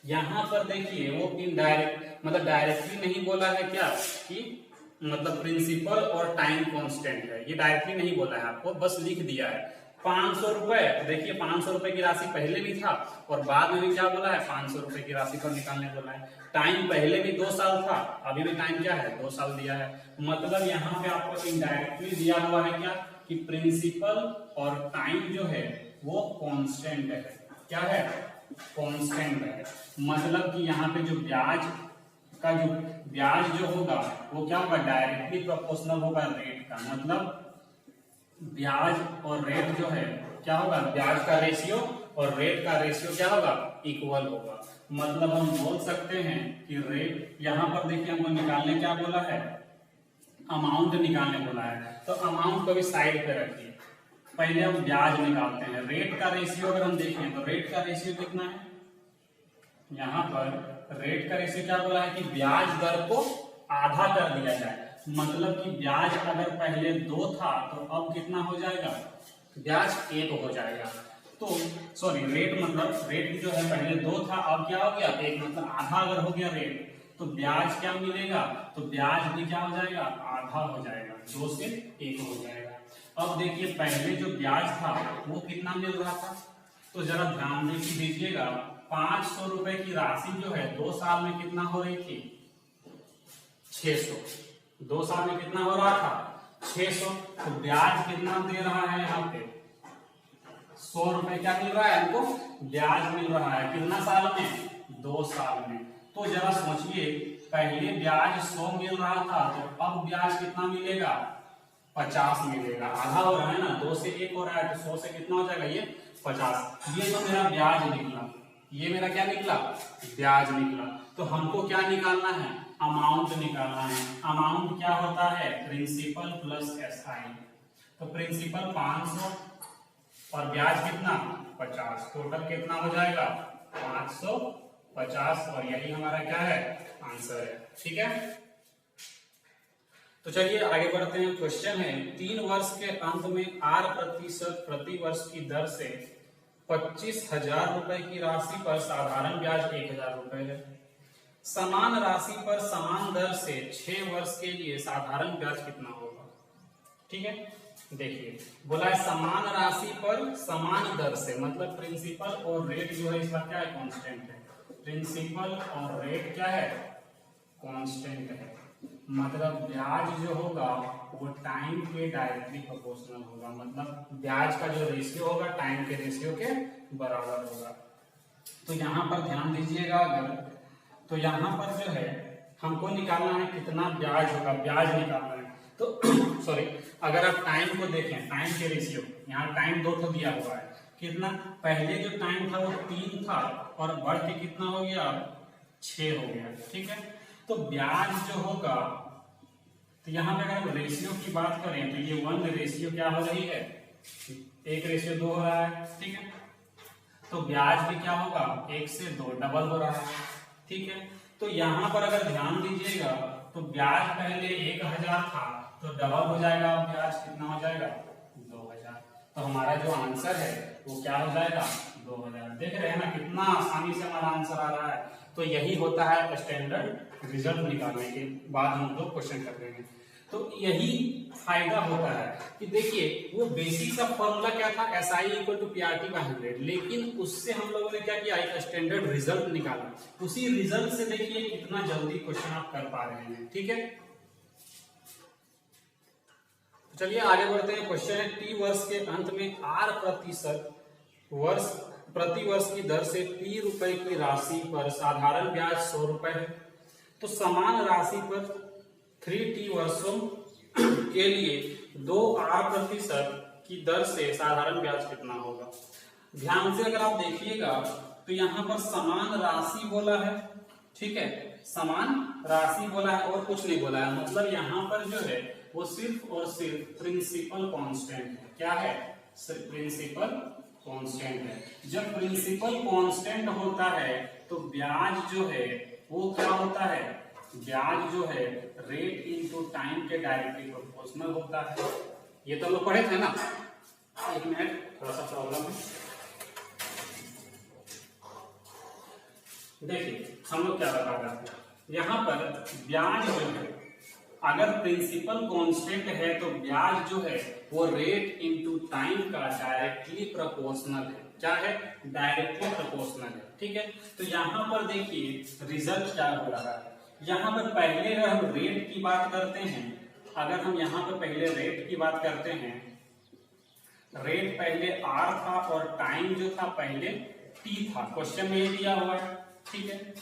यहाँ पर देखिए वो इनडायरेक्ट, मतलब डायरेक्टली नहीं बोला है क्या कि मतलब प्रिंसिपल और टाइम कांस्टेंट है, ये डायरेक्टली नहीं बोला है आपको, बस लिख दिया है 500 रुपए। देखिए 500 रुपए की राशि पहले भी था और बाद में भी क्या बोला है, 500 रुपए की राशि पर निकालने बोला है। टाइम पहले भी 2 साल था, अभी भी टाइम क्या है, 2 साल दिया है। मतलब यहाँ पे आपको इनडायरेक्टली दिया हुआ है क्या, कि प्रिंसिपल और टाइम जो है वो कांस्टेंट है। क्या है, कांस्टेंट है। मतलब कि यहाँ पे जो ब्याज जो होगा वो क्या होगा, डायरेक्टली प्रोपोर्शनल होगा रेट का। मतलब ब्याज और रेट जो है क्या होगा, ब्याज का रेशियो और रेट का रेशियो क्या होगा, इक्वल होगा। मतलब हम बोल सकते हैं कि रेट, यहाँ पर देखिए हमको निकालने क्या बोला है, अमाउंट निकालने बोला है। तो अमाउंट को भी साइड पे रखिए, पहले हम ब्याज निकालते हैं। रेट का रेशियो अगर हम देखें तो रेट का रेशियो कितना है, यहाँ पर रेट का रेशियो क्या बोला है कि ब्याज दर को आधा कर दिया जाए। मतलब कि ब्याज अगर पहले 2 था तो अब कितना हो जाएगा, ब्याज 1 हो जाएगा। तो सॉरी, रेट मतलब रेट जो है पहले 2 था, अब क्या हो गया 1, मतलब आधा अगर हो गया रेट तो ब्याज क्या मिलेगा, तो ब्याज भी क्या हो जाएगा, आधा हो जाएगा, 2 से 1 हो जाएगा। अब देखिए पहले जो ब्याज था वो कितना मिल रहा था, तो जरा ध्यान दीजिएगा 500 रुपए की राशि जो है 2 साल में कितना हो रही थी, 600। 2 साल में कितना हो रहा था, 600। तो ब्याज कितना दे रहा है यहाँ पे, 100 रुपए क्या मिल रहा है हमको, ब्याज मिल रहा है। कितना साल में, 2 साल में। तो जरा सोचिए, पहले ब्याज 100 मिल रहा था तो अब ब्याज कितना मिलेगा, 50 मिलेगा। आधा हो रहा है ना, 2 से 1 हो रहा है, तो 100 से कितना हो जाएगा, ये 50। ये तो मेरा ब्याज निकला, ये मेरा क्या निकला, ब्याज निकला। तो हमको क्या निकालना है, अमाउंट निकालना है। अमाउंट क्या होता है, प्रिंसिपल प्लस SI। तो प्रिंसिपल 500 और ब्याज कितना, 50, टोटल कितना हो जाएगा, 550। और यही हमारा क्या है, आंसर है। ठीक है, तो चलिए आगे बढ़ते हैं। क्वेश्चन है, 3 वर्ष के अंत में 8% प्रति वर्ष की दर से 25,000 रुपए की राशि पर साधारण ब्याज 1,000 रुपए है। समान राशि पर समान दर से 6 वर्ष के लिए साधारण ब्याज कितना होगा। ठीक है, देखिए बोला है समान राशि पर समान दर से, मतलब प्रिंसिपल और रेट जो है इसका क्या है, कांस्टेंट है। प्रिंसिपल और रेट क्या है, कांस्टेंट है। मतलब ब्याज जो होगा वो टाइम के डायरेक्टली प्रोपोर्शनल होगा। मतलब ब्याज का जो रेशियो होगा टाइम के रेशियो के बराबर होगा। तो यहाँ पर ध्यान दीजिएगा, अगर तो यहाँ पर जो है हमको निकालना है कितना ब्याज होगा, ब्याज निकालना है। तो सॉरी, अगर आप टाइम को देखें, टाइम के रेशियो, यहाँ टाइम 2 तो दिया हुआ है, कितना, पहले जो टाइम था वो 3 था और बढ़ के कितना हो गया, 6 हो गया। ठीक है, तो ब्याज जो होगा, तो यहाँ पे अगर हम रेशियो की बात करें तो ये 1 रेशियो क्या हो रही है, 1:2 हो रहा है। ठीक है, तो ब्याज भी क्या होगा, 1 से 2 डबल हो रहा है। ठीक है, तो यहाँ पर अगर ध्यान दीजिएगा तो ब्याज पहले 1,000 था तो डबल हो जाएगा, ब्याज कितना हो जाएगा, 2,000। तो हमारा जो आंसर है वो क्या हो जाएगा, 2,000। देख रहे हैं ना कितना आसानी से हमारा आंसर आ रहा है। तो यही होता है स्टैंडर्ड रिजल्ट निकालने के बाद हम लोग क्वेश्चन कर रहे हैं। तो यही फायदा होता है कि देखिए वो बेसिक सा फॉर्मूला क्या था, SI = PRT/100, लेकिन उससे हम लोगों ने क्या किया, एक स्टैंडर्ड रिजल्ट निकाला। उसी रिजल्ट से देखिए कितना जल्दी क्वेश्चन आप कर पा रहे हैं। ठीक है, तो चलिए आगे बढ़ते हैं। क्वेश्चन है, T वर्ष के अंत में 8% प्रति वर्ष की दर से T रुपए की राशि पर साधारण ब्याज 100 रुपए है। तो समान राशि पर 3T वर्षों के लिए 2% की दर से साधारण ब्याज कितना होगा। ध्यान से अगर आप देखिएगा तो यहाँ पर समान राशि बोला है। ठीक है, समान राशि बोला है और कुछ नहीं बोला है। मतलब यहाँ पर जो है वो सिर्फ और सिर्फ प्रिंसिपल कांस्टेंट है। क्या है, प्रिंसिपल कांस्टेंट है। जब प्रिंसिपल कांस्टेंट होता है तो ब्याज जो है वो क्या होता है, ब्याज जो है रेट इनटू टाइम के डायरेक्टली प्रोपोर्शनल होता है। ये तो लोग पढ़े थे ना। एक मिनट, थोड़ा सा प्रॉब्लम है। देखिए हम लोग क्या बता रहे हैं, यहाँ पर ब्याज जो है अगर प्रिंसिपल कांस्टेंट है तो ब्याज जो है वो रेट इनटू टाइम का डायरेक्टली प्रोपोर्शनल है। क्या है? डायरेक्टली प्रोपोर्शनल है। ठीक है, तो यहाँ पर देखिए रिजल्ट क्या हो रहा है। यहाँ पर पहले अगर हम रेट की बात करते हैं, अगर हम यहाँ पर पहले रेट की बात करते हैं, रेट पहले आर था और टाइम जो था पहले टी था, क्वेश्चन में ये दिया हुआ है। ठीक है,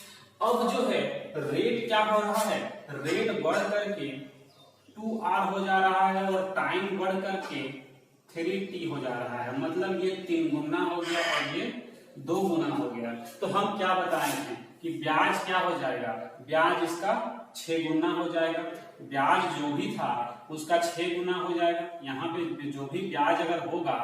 अब जो है रेट क्या हो रहा है, रेट बढ़ करके 2r हो जा रहा है और टाइम बढ़ करके 3t हो जा रहा है, मतलब ये 3 गुना हो गया और ये 2 गुना हो गया। तो हम क्या बताए हैं कि ब्याज क्या हो जाएगा, ब्याज इसका 6 गुना हो जाएगा। ब्याज जो भी था उसका 6 गुना हो जाएगा। यहाँ पे जो भी ब्याज अगर होगा,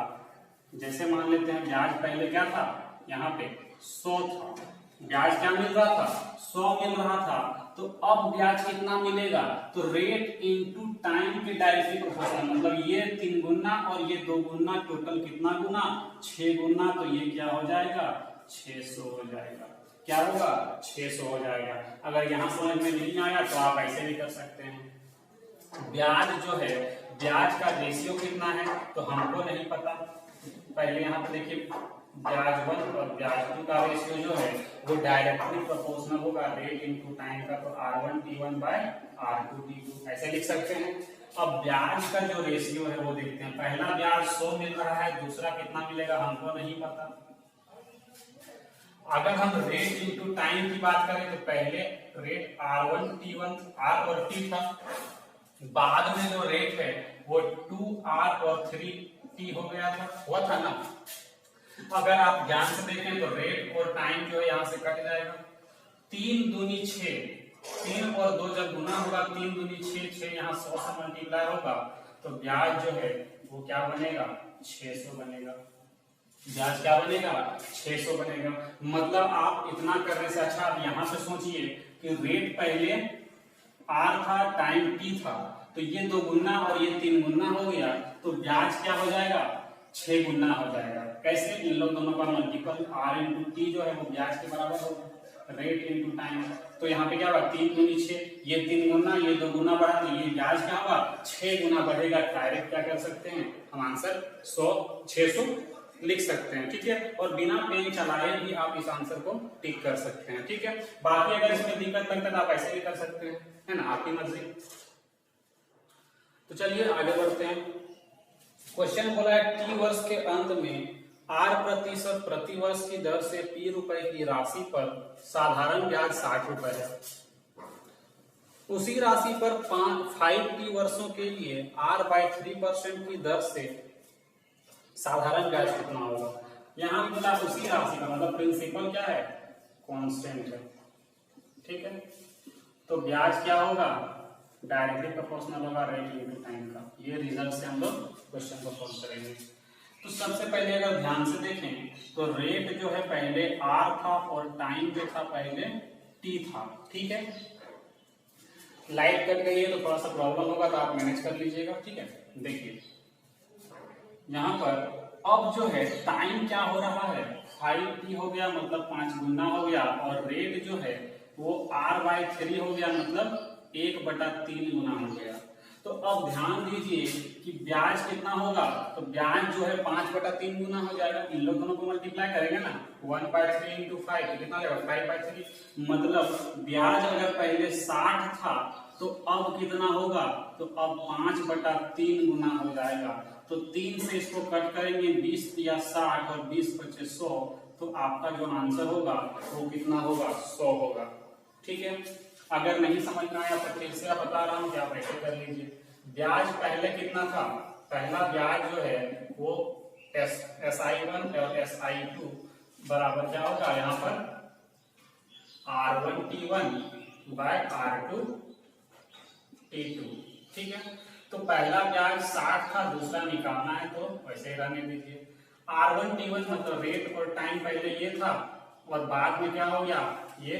जैसे मान लेते हैं ब्याज पहले क्या था, यहाँ पे 100 था, ब्याज क्या मिल रहा था, 100 मिल रहा था, तो अब ब्याज कितना मिलेगा, तो रेट इनटू टाइम के डायरेक्टली प्रोपोर्शनल, मतलब ये 3 गुना और ये 2 गुना, टोटल कितना गुना, 6 गुना, तो ये क्या हो जाएगा, 600 हो जाएगा। क्या होगा, 600 हो जाएगा। अगर यहाँ समझ में नहीं आया तो आप ऐसे भी कर सकते हैं। ब्याज जो है, ब्याज का रेशियो कितना है तो हमको नहीं पता। पहले यहाँ पे देखिए ब्याज 1 और ब्याज 2 का रेशियो जो है वो डायरेक्टली प्रोपोर्शनल होगा रेट इनटू टाइम का, तो R1 T1 bye R2 T2 ऐसे लिख सकते हैं। अब ब्याज का जो रेशियो है वो देखते हैं। पहला ब्याज 100 मिल रहा है, दूसरा कितना मिलेगा हमको नहीं पता। अगर हम रेट इनटू टाइम की बात करें तो पहले रेट R1 T1 R और T था, बाद में जो रेट है वो 2R और 3T हो गया था, हुआ था ना। अगर आप ध्यान से देखें तो रेट और टाइम जो है यहाँ से कट जाएगा। 3 दूनी 6, 3 और 2 जब गुना होगा, 3 दूनी 6, 6 यहाँ 100 से मल्टीप्लाई होगा, तो ब्याज जो है वो क्या बनेगा, 600 बनेगा। ब्याज क्या बनेगा, 600 बनेगा। मतलब आप इतना करने से अच्छा आप यहाँ से सोचिए कि रेट पहले R था, टाइम T था, तो ये 2 गुना और ये 3 गुना हो गया, तो ब्याज क्या हो जाएगा, 6 गुना हो जाएगा। कैसे, इन लोग दोनों का मल्टीपल R इंटू टी जो है वो ब्याज के बराबर होगा, रेट इंटू टाइम। तो यहाँ पे क्या होगा, 3 दूनी 6, ये 3 गुना, ये 2 गुना बढ़ा, तो ये ब्याज क्या होगा, 6 गुना बढ़ेगा। डायरेक्ट क्या कर सकते हैं हम, आंसर 600 लिख सकते हैं। ठीक है, और बिना पेन चलाए भी आप इस आंसर को टिक कर सकते हैं। ठीक है, बाकी अगर इसमें दिक्कत लगता है तो आप ऐसे भी कर सकते हैं, है ना, आपकी मर्जी। तो चलिए आगे बढ़ते हैं। क्वेश्चन बोला है टी वर्ष के अंत में R% प्रति वर्ष की दर से P रुपए की राशि पर साधारण ब्याज 60 रुपए है। उसी राशि पर 5T वर्षों के लिए R/3% की दर से साधारण ब्याज कितना होगा। यहाँ भी बोला उसी राशि का, मतलब प्रिंसिपल क्या है, कांस्टेंट है। ठीक है, तो ब्याज क्या होगा, डायरेक्टली प्रोपोर्शनल होगा रेट इनटू टाइम का। ये रिजल्ट से हम लोग क्वेश्चन को सॉल्व करेंगे। तो सबसे पहले अगर ध्यान से देखें तो रेट जो है पहले R था और टाइम जो था पहले T था। ठीक है, लाइट कट गई है तो थोड़ा सा प्रॉब्लम होगा, तो आप मैनेज कर लीजिएगा। ठीक है, देखिए यहाँ पर अब जो है टाइम क्या हो रहा है, 5T हो गया, मतलब 5 गुना हो गया, और रेट जो है वो R/3 हो गया, मतलब 1/3 गुना हो गया। तो अब ध्यान दीजिए कि ब्याज कितना होगा, तो ब्याज जो है 5/3 गुना हो जाएगा। इन लोग दोनों को मल्टीप्लाई करेंगे ना, 1/3 इंटू 5 तो कितना लगेगा, 5/3। मतलब ब्याज अगर पहले 60 था तो अब कितना होगा, तो अब 5/3 गुना हो जाएगा। तो 3 से इसको कट करेंगे, 20 या 60 और 20 × 100, तो आपका जो आंसर होगा वो कितना होगा, 100 होगा। ठीक है, अगर नहीं समझ में आया तो फिर से बता रहा हूं कि आप ऐसे कर लीजिए। ब्याज पहले कितना था, पहला ब्याज जो है वो SI1 और SI2 बराबर क्या होगा, यहाँ पर R1 T1 bye R2 T2। ठीक है, तो पहला ब्याज 60 था, दूसरा निकालना है तो वैसे ही रहने दीजिए। R1 T1 मतलब रेट और टाइम पहले ये था, और बाद में क्या हो गया, ये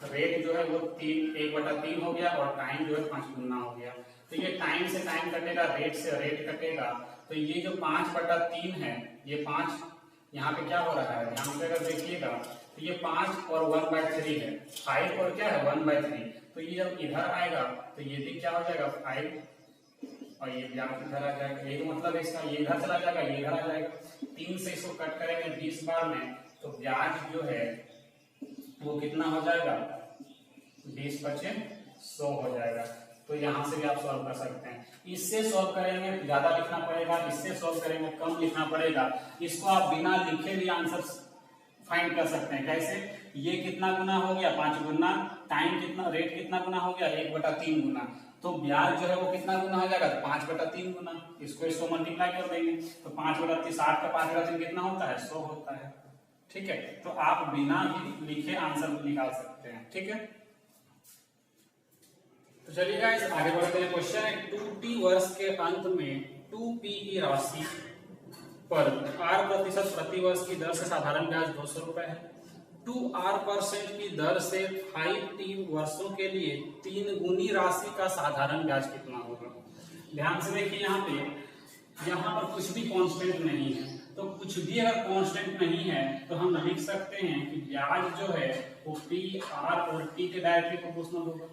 रेट जो है वो 1/3 हो गया और टाइम जो है 5 गुना हो गया। तो ये टाइम से टाइम कटेगा, रेट से रेट कटेगा, तो ये जो 5/3 है, ये 5 यहाँ पे क्या हो रहा है, ध्यान से अगर देखिएगा तो ये 5 और 1/3 है, 5 और क्या है 1/3, तो ये जब इधर आएगा तो ये भी क्या हो जाएगा 5 और ये ब्याज इधर आ जाएगा, यही मतलब इसका, ये इधर चला जाएगा ये इधर आ जाएगा, 3 से इसको कट करेंगे 20 बार में तो ब्याज जो है वो कितना हो जाएगा 20 बचे 100 हो जाएगा। तो यहाँ से भी आप सॉल्व कर सकते हैं। इससे सॉल्व करेंगे ज्यादा लिखना पड़ेगा, इससे सॉल्व करेंगे कम लिखना पड़ेगा। इसको आप बिना लिखे भी आंसर फाइंड कर सकते हैं। कैसे, ये कितना गुना हो गया 5 गुना, टाइम कितना, रेट कितना गुना हो गया 1/3 गुना, तो ब्याज जो है वो कितना गुना हो जाएगा 5/3 गुना। इसको मल्टीप्लाई कर देंगे तो 5/3 60 का 5/3 कितना होता है 100 होता है। ठीक है, तो आप बिना भी लिखे आंसर निकाल सकते हैं। ठीक है, तो चलिए गाइस आगे बढ़ते हैं। क्वेश्चन है 2t वर्ष के अंत में 2p की राशि पर r% प्रति वर्ष की दर से साधारण ब्याज 200 रुपए है। 2r% की दर से 5t वर्षों के लिए 3 गुनी राशि का साधारण ब्याज कितना होगा। ध्यान से देखिए, यहाँ पर कुछ भी कांस्टेंट नहीं है, तो कुछ भी अगर कांस्टेंट नहीं है तो हम लिख सकते हैं कि ब्याज जो है वो p r और t के डायरेक्टली प्रोपोर्शनल होगा।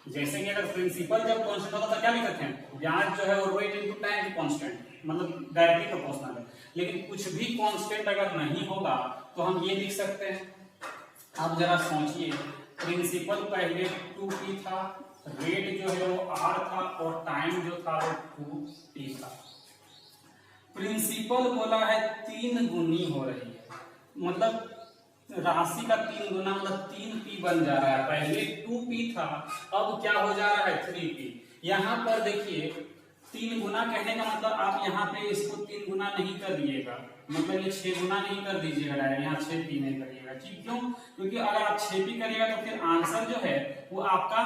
जैसे कि अगर प्रिंसिपल जब कांस्टेंट होता था क्या लिखते हैं, ब्याज जो है वो रेट इनटू टाइम की कांस्टेंट, मतलब डायरेक्टली प्रोपोर्शनल है। लेकिन कुछ भी कांस्टेंट अगर नहीं होगा तो हम ये लिख सकते हैं। अब जरा सोचिए, प्रिंसिपल पहले 2p था, रेट जो है वो r था और टाइम जो था वो 2t था। प्रिंसिपल बोला है 3 गुनी हो रही है, मतलब राशि का 3 गुना, मतलब 3p बन जा रहा है। पहले 2p था, अब क्या हो जा रहा है 3p। यहाँ पर देखिए 3 गुना कहने का मतलब आप यहाँ पे इसको 3 गुना नहीं कर दिएगा, मतलब ये 6 गुना नहीं कर दीजिएगा डायरेक्ट, यहाँ 6p नहीं करिएगा। ठीक, क्यों? क्योंकि अगर आप 6p करिएगा तो फिर आंसर जो है वो आपका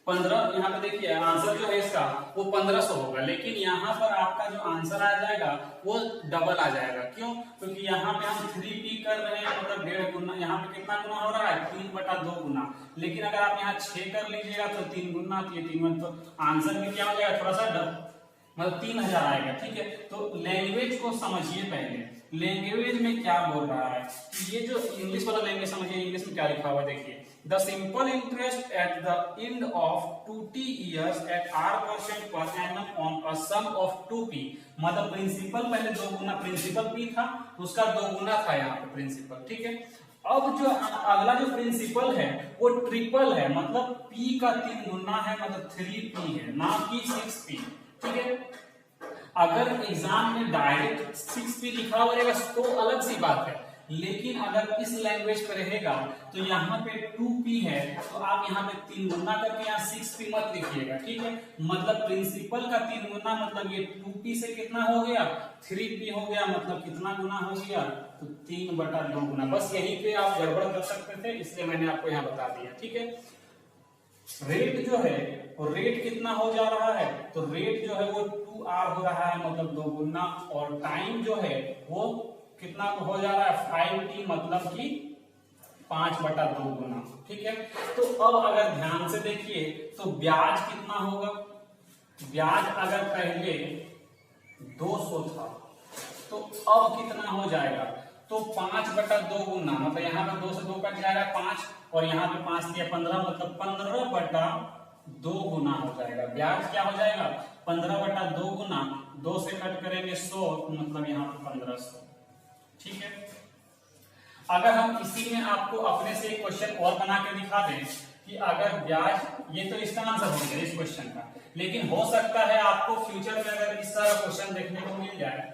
15, यहाँ पे देखिए आंसर जो है इसका वो 1500 होगा, लेकिन यहाँ पर आपका जो आंसर आ जाएगा वो डबल आ जाएगा। क्यों? क्योंकि यहाँ पे हम 3p कर रहे हैं, मतलब 1.5 गुना, यहाँ पे कितना गुना हो रहा है 3/2 गुना। लेकिन अगर आप यहाँ 6 कर लीजिएगा तो 3 गुना, तो ये 3 गुना, तो आंसर भी क्या हो जाएगा थोड़ा सा मतलब 3000 आएगा। ठीक है, तो लैंग्वेज को समझिए पहले, लैंग्वेज में क्या बोल रहा है। ये जो इंग्लिश वाला लैंग्वेज समझिए, इंग्लिश में क्या लिखा हुआ है देखिए, the simple interest at the end of 2t years at r% per annum on a sum of 2p, मतलब प्रिंसिपल पहले 2 गुना प्रिंसिपल p था, उसका 2 गुना था यहाँ पे प्रिंसिपल। ठीक है, अब जो अगला जो प्रिंसिपल है वो ट्रिपल है, मतलब p का 3 गुना है, मतलब 3p है, ना कि 6p। ठीक है, अगर एग्जाम में डायरेक्ट 6p लिखा हुआ रहेगा तो अलग सी बात है, लेकिन अगर इस लैंग्वेज पे रहेगा तो यहाँ पे 2p है, तो आप यहाँ पे 3 गुना करके यहाँ 6p मत लिखिएगा। ठीक है, मतलब प्रिंसिपल का 3 गुना, मतलब ये 2p से कितना हो गया 3p हो गया, मतलब कितना गुना हो गया तो 3/2 गुना। बस यही पे आप गड़बड़ कर सकते थे, इसलिए मैंने आपको यहाँ बता दिया। ठीक है, रेट जो है और रेट कितना हो जा रहा है, तो रेट जो है वो 2r हो रहा है, मतलब 2 गुना, और टाइम जो है वो कितना हो जा रहा है 5t, मतलब कि 5/2 गुना। ठीक है, तो अब अगर ध्यान से देखिए तो ब्याज कितना होगा, ब्याज अगर पहले 200 था तो अब कितना हो जाएगा, तो 5/2 गुना, मतलब यहाँ पे 2 से 2 कट जाएगा 5, और यहाँ पे 5 दिया 15, मतलब 15/2 गुना हो जाएगा। ब्याज क्या हो जाएगा 15/2 गुना, 2 से कट करेंगे 100, मतलब यहाँ पे 1500। ठीक है, अगर हम इसी में आपको अपने से एक क्वेश्चन और बना के दिखा दें कि अगर ब्याज, ये तो इसका आंसर हो गया इस क्वेश्चन का, लेकिन हो सकता है आपको फ्यूचर में अगर इस तरह क्वेश्चन देखने को मिल जाए,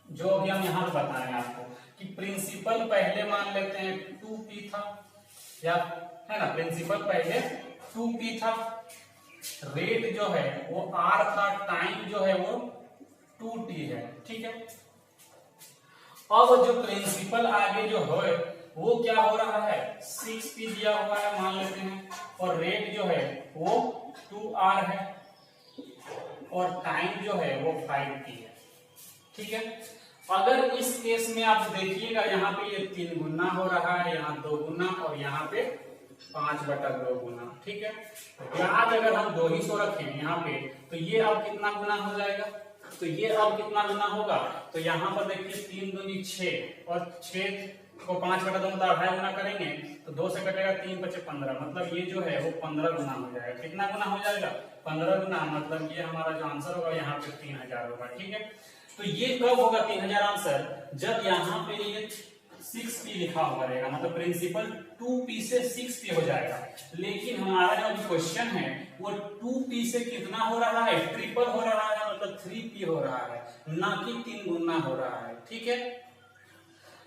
जो अभी हम यहाँ पे बताएं आपको कि प्रिंसिपल पहले मान लेते हैं 2p था, या है ना, प्रिंसिपल पहले 2p था, रेट जो है वो r था, टाइम जो है वो 2t है। ठीक है, अब जो प्रिंसिपल आगे जो है वो क्या हो रहा है 6p दिया हुआ है मान लेते हैं, और रेट जो है वो 2r है, और टाइम जो है वो 5t है। ठीक है, अगर इस केस में आप देखिएगा यहाँ पे ये 3 गुना हो रहा है, यहाँ 2 गुना, और यहाँ पे 5/2 गुना। ठीक है, ब्याज अगर हम 200 रखें यहाँ पे तो ये अब कितना गुना हो जाएगा तो ये अब कितना गुना होगा, तो यहाँ पर देखिए 3 दूनी 6 और 6 को 5 बटा 2 मतलब 2.5 गुना करेंगे तो 2 से कटेगा 3 बचे 15, मतलब ये जो है वो 15 गुना हो जाएगा। कितना गुना हो जाएगा, 15 गुना, मतलब ये हमारा जो आंसर होगा यहाँ पे 3000 होगा। ठीक है, तो ये कब होगा 3000 आंसर, जब यहाँ पे ये 6p लिखा हुआ रहेगा, मतलब प्रिंसिपल 2p से 6p हो जाएगा। लेकिन हमारा जो क्वेश्चन है वो 2p से कितना हो रहा है, ट्रिपल हो रहा है, मतलब 3p हो रहा है, ना कि 3 गुना हो रहा है। ठीक है,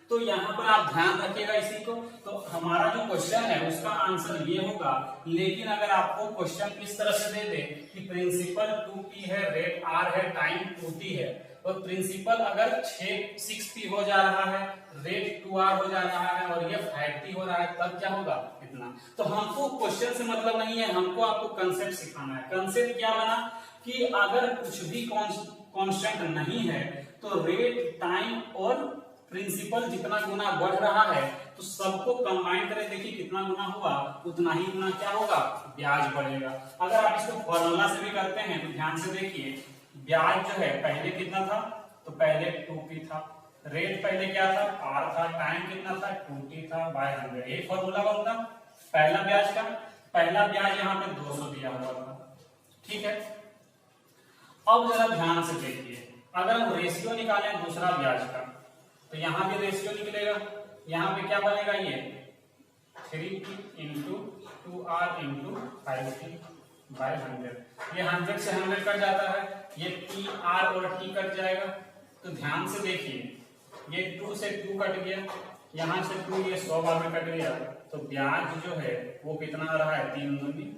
तो यहाँ पर आप ध्यान रखिएगा इसी को। तो हमारा जो क्वेश्चन है उसका आंसर ये होगा। लेकिन अगर आपको क्वेश्चन इस तरह से दे दे कि प्रिंसिपल 2p है, रेट r है, टाइम 2t है, और प्रिंसिपल अगर 6p हो जा रहा है, रेट 2r हो जा रहा है और ये 5t हो रहा है, तब क्या होगा इतना। तो हमको क्वेश्चन से मतलब नहीं है, हमको आपको कंसेप्ट सिखाना है। कंसेप्ट क्या बना कि अगर कुछ भी कांस्टेंट नहीं है तो रेट, टाइम और प्रिंसिपल जितना गुना बढ़ रहा है तो सबको कंबाइन करें, देखिए कितना गुना हुआ, उतना ही गुना क्या होगा, ब्याज बढ़ेगा। अगर आप इसको फॉर्मूला से भी करते हैं तो ध्यान से देखिए, ब्याज जो है पहले कितना था, तो पहले 2p था, रेट पहले क्या था, r था, टाइम कितना था, 2t था बाय 100। ये फॉर्मूला बनता पहला ब्याज का। पहला ब्याज यहाँ पे 200 दिया हुआ था। ठीक है, अब जरा ध्यान से देखिए, अगर हम रेशियो निकालें दूसरा ब्याज का तो यहाँ भी रेशियो निकलेगा। यहाँ पे क्या बनेगा, ये 3p into 2r into 5t bye 100। ये 100 से 100 कट जाता है, ये p r और t कट जाएगा। तो ध्यान से देखिए, ये 2 से 2 कट गया, यहाँ से 2 ये 100 बार में कट गया, तो ब्याज जो है वो कितना आ रहा है, 3 दूनी,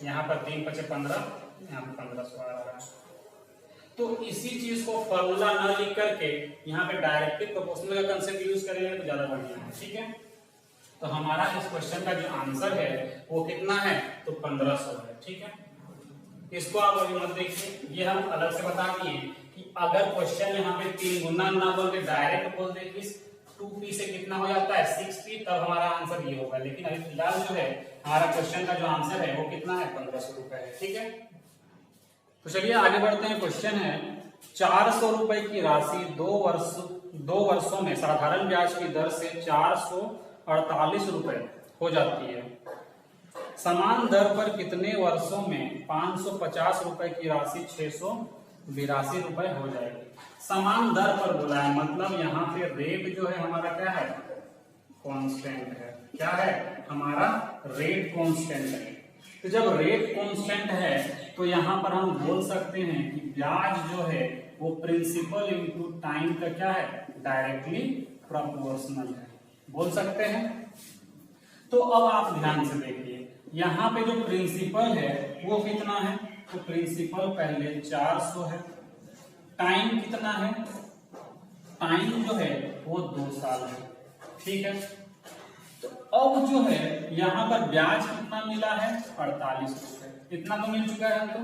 यहाँ पर 3 बचे 15, यहाँ पे 1500 आ रहा है। तो इसी चीज को फॉर्मूला न लिख करके यहाँ पे डायरेक्टली प्रोपोर्शनल का कंसेप्ट यूज करेंगे तो ज्यादा बढ़िया है। ठीक है, तो हमारा इस क्वेश्चन का जो आंसर है वो कितना है, तो 1500 है। ठीक है, इसको आप अभी मत देखिए, ये हम अलग से बता दिए कि अगर क्वेश्चन यहाँ पे 3 गुना ना बोल के डायरेक्ट बोल दे कि 2p से कितना हो जाता है 6p, तब हमारा आंसर ये होगा। लेकिन अभी फिलहाल जो है हमारा क्वेश्चन का जो आंसर है वो कितना है, 1500 रुपए है। ठीक है, तो चलिए आगे बढ़ते हैं। क्वेश्चन है 400 रुपए की राशि 2 वर्षों में साधारण ब्याज की दर से 448 रुपए हो जाती है। समान दर पर कितने वर्षों में 550 रुपए की राशि 682 रुपए हो जाएगी। समान दर पर बोला है, मतलब यहाँ पे रेट जो है हमारा क्या है, कांस्टेंट है। क्या है हमारा, रेट कांस्टेंट है। तो जब रेट कांस्टेंट है तो यहाँ पर हम बोल सकते हैं कि ब्याज जो है वो प्रिंसिपल इनटू टाइम का क्या है, डायरेक्टली प्रोपोर्शनल है, बोल सकते हैं। तो अब आप ध्यान से देखिए, यहाँ पे जो प्रिंसिपल है वो कितना है, तो प्रिंसिपल पहले 400 है, टाइम कितना है, टाइम जो है वो 2 साल है। ठीक है, तो अब जो है यहाँ पर ब्याज कितना मिला है, 48 रुपए, इतना तो मिल चुका है हमको।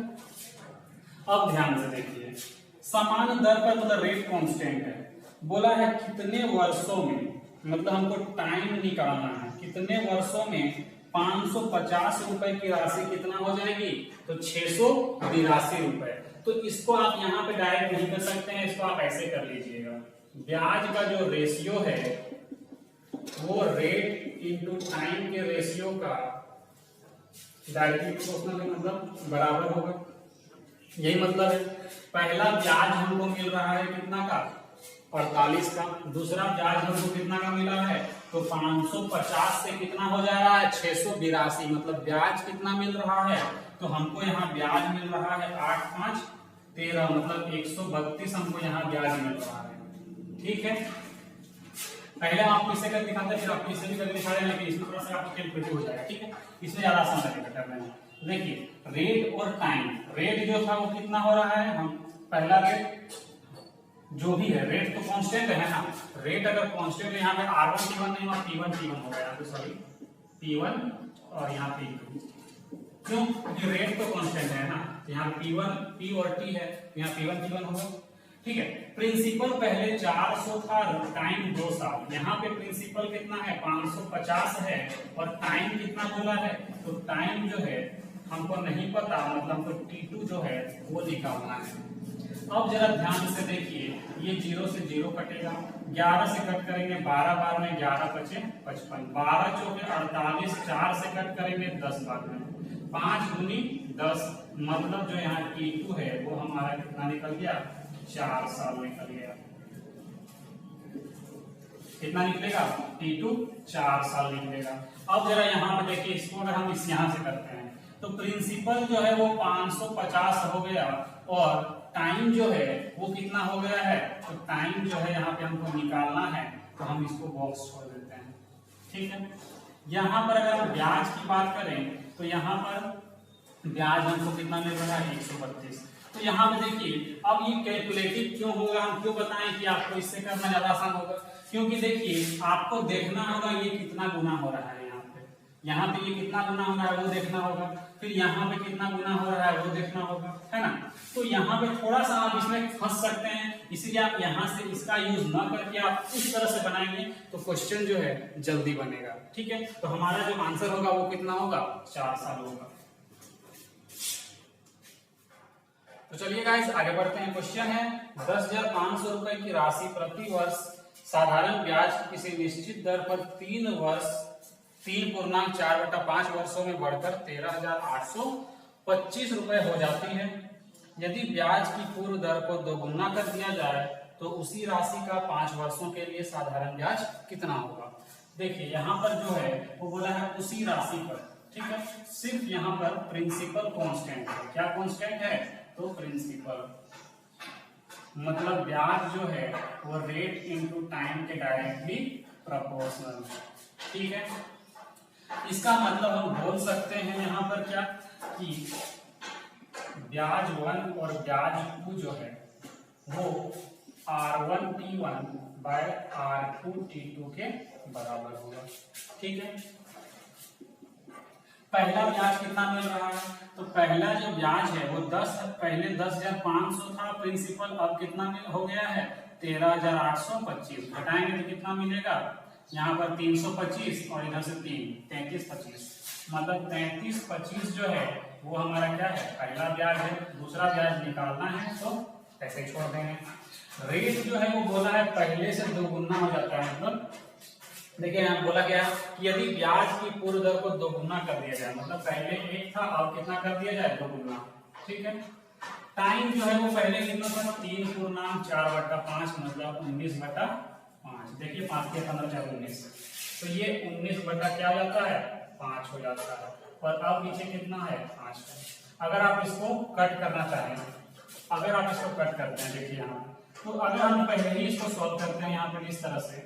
अब ध्यान से देखिए, समान दर पर मतलब रेट कांस्टेंट है, बोला है कितने वर्षों में, मतलब हमको टाइम निकालना है, कितने वर्षों में 550 रुपए की राशि कितना हो जाएगी, तो 682 रुपए। तो इसको आप यहाँ पे डायरेक्ट नहीं कर सकते हैं, इसको आप ऐसे कर लीजिएगा, ब्याज का जो रेशियो है वो रेट इंटू टाइम के रेशियो का डायरेक्टली प्रोपोर्शनल मतलब बराबर होगा। यही मतलब है, पहला ब्याज हमको मिल रहा है कितना का, 48 का, दूसरा ब्याज हमको कितना का मिला है, तो 550 से कितना हो जा रहा है, 682, मतलब ब्याज कितना मिल रहा है, तो हमको यहाँ ब्याज मिल रहा है 8 5 13, मतलब 132 हमको यहाँ ब्याज मिल रहा है। ठीक है, पहले आपको इससे कर दिखाते हैं, फिर आपको इससे भी करके दिखा रहे हैं, लेकिन इसमें थोड़ा सा आपको कैलकुलेट हो जाएगा। ठीक है, इसमें ज्यादा आसान लगेगा करने में। देखिए रेट और टाइम, रेट जो था वो कितना हो रहा है, हम पहला रेट जो भी है, रेट तो कांस्टेंट है ना, रेट अगर कांस्टेंट है, यहाँ पे R1 T1 नहीं हुआ, P1 T1 हो गया, तो सॉरी P1 और यहाँ P2, क्यों, क्योंकि रेट तो कांस्टेंट है ना, तो यहाँ P1 P और T है, यहाँ P1 T1 होगा। ठीक है, प्रिंसिपल पहले 400 था, टाइम 2 साल, यहाँ पे प्रिंसिपल कितना है 550 है और टाइम कितना बोला है, तो टाइम जो है हमको नहीं पता, मतलब हमको T2 जो है वो निकालना है। अब जरा ध्यान से देखिए, ये 0 से 0 कटेगा, 11 से कट करेंगे 12 बार में 11 बचे 55, 12 चौके 48, 4 से कट करेंगे 10 बार में 5 दूनी 10, मतलब जो यहाँ T2 है वो हमारा कितना निकल गया, 4 साल निकल गया। कितना निकलेगा, T2 4 साल निकलेगा। अब जरा यहाँ पे देखिए, इसको अगर हम इस यहाँ से करते हैं तो प्रिंसिपल जो है वो 550 हो गया और टाइम जो है वो कितना हो गया है, तो टाइम जो है यहाँ पे हमको निकालना है, तो हम इसको बॉक्स छोड़ देते हैं। ठीक है, यहाँ पर अगर हम ब्याज की बात करें तो यहाँ पर ब्याज हमको कितना मिल रहा है, 132। तो यहाँ पे देखिए, अब ये कैलकुलेटिव क्यों होगा, हम क्यों बताएं कि आपको इससे करना ज्यादा आसान होगा, क्योंकि देखिए आपको देखना होगा ये कितना गुना हो रहा है, यहाँ पे ये कितना गुना हो रहा है वो देखना होगा, फिर यहाँ पे कितना गुना हो रहा है वो देखना होगा, है ना। तो यहाँ पे थोड़ा सा आप इसमें फंस सकते हैं, इसीलिए आप यहाँ से इसका यूज ना करके आप इस तरह से बनाएंगे तो क्वेश्चन जो है जल्दी बनेगा। ठीक है, तो हमारा जो आंसर होगा वो कितना होगा, 4 साल होगा। तो चलिए गाइस आगे बढ़ते हैं। क्वेश्चन है 10,500 रुपए की राशि प्रति वर्ष साधारण ब्याज किसी निश्चित दर पर 3.4/5 वर्षों में बढ़कर 13,825 रुपए हो जाती है। यदि ब्याज की पूर्व दर को दोगुना कर दिया जाए तो उसी राशि का 5 वर्षों के लिए साधारण ब्याज कितना होगा। देखिए यहाँ पर जो है वो बोला है उसी राशि पर, ठीक है, सिर्फ यहाँ पर प्रिंसिपल कांस्टेंट है। क्या कांस्टेंट है, तो प्रिंसिपल, मतलब ब्याज जो है वो रेट इनटू टाइम के डायरेक्टली प्रोपोर्शनल है। ठीक है, इसका मतलब हम बोल सकते हैं यहाँ पर क्या कि ब्याज 1 और ब्याज 2 जो है वो R1T1 बाय R2T2 के बराबर होगा। ठीक है, पहला ब्याज कितना मिल रहा है, तो पहला जो ब्याज है वो पहले 10,500 था प्रिंसिपल, अब कितना हो गया है 13,825, घटाएंगे तो कितना मिलेगा, यहाँ पर 325 और इधर से 3325, मतलब 3325 जो है वो हमारा क्या है, पहला ब्याज है। दूसरा ब्याज निकालना है तो ऐसे छोड़ देंगे। रेट जो है वो बोला है पहले से दोगुना हो जाता है, मतलब देखिए यहाँ बोला गया कि यदि ब्याज की पूर्व दर को दोगुना कर दिया जाए, मतलब पहले 1 था अब कितना कर दिया जाए, दोगुना। ठीक है, टाइम जो है वो पहले कितना था, 3.4/5 मतलब 19/5। देखिए 5 के 15 4 19, तो ये 19 बटा क्या हो जाता है, 5 हो जाता है। और अब नीचे कितना है, 5 है। अगर आप इसको कट करना चाहें, अगर आप इसको कट करते हैं, देखिए यहाँ तो अगर हम पहले ही इसको सॉल्व करते हैं यहाँ पर इस तरह से,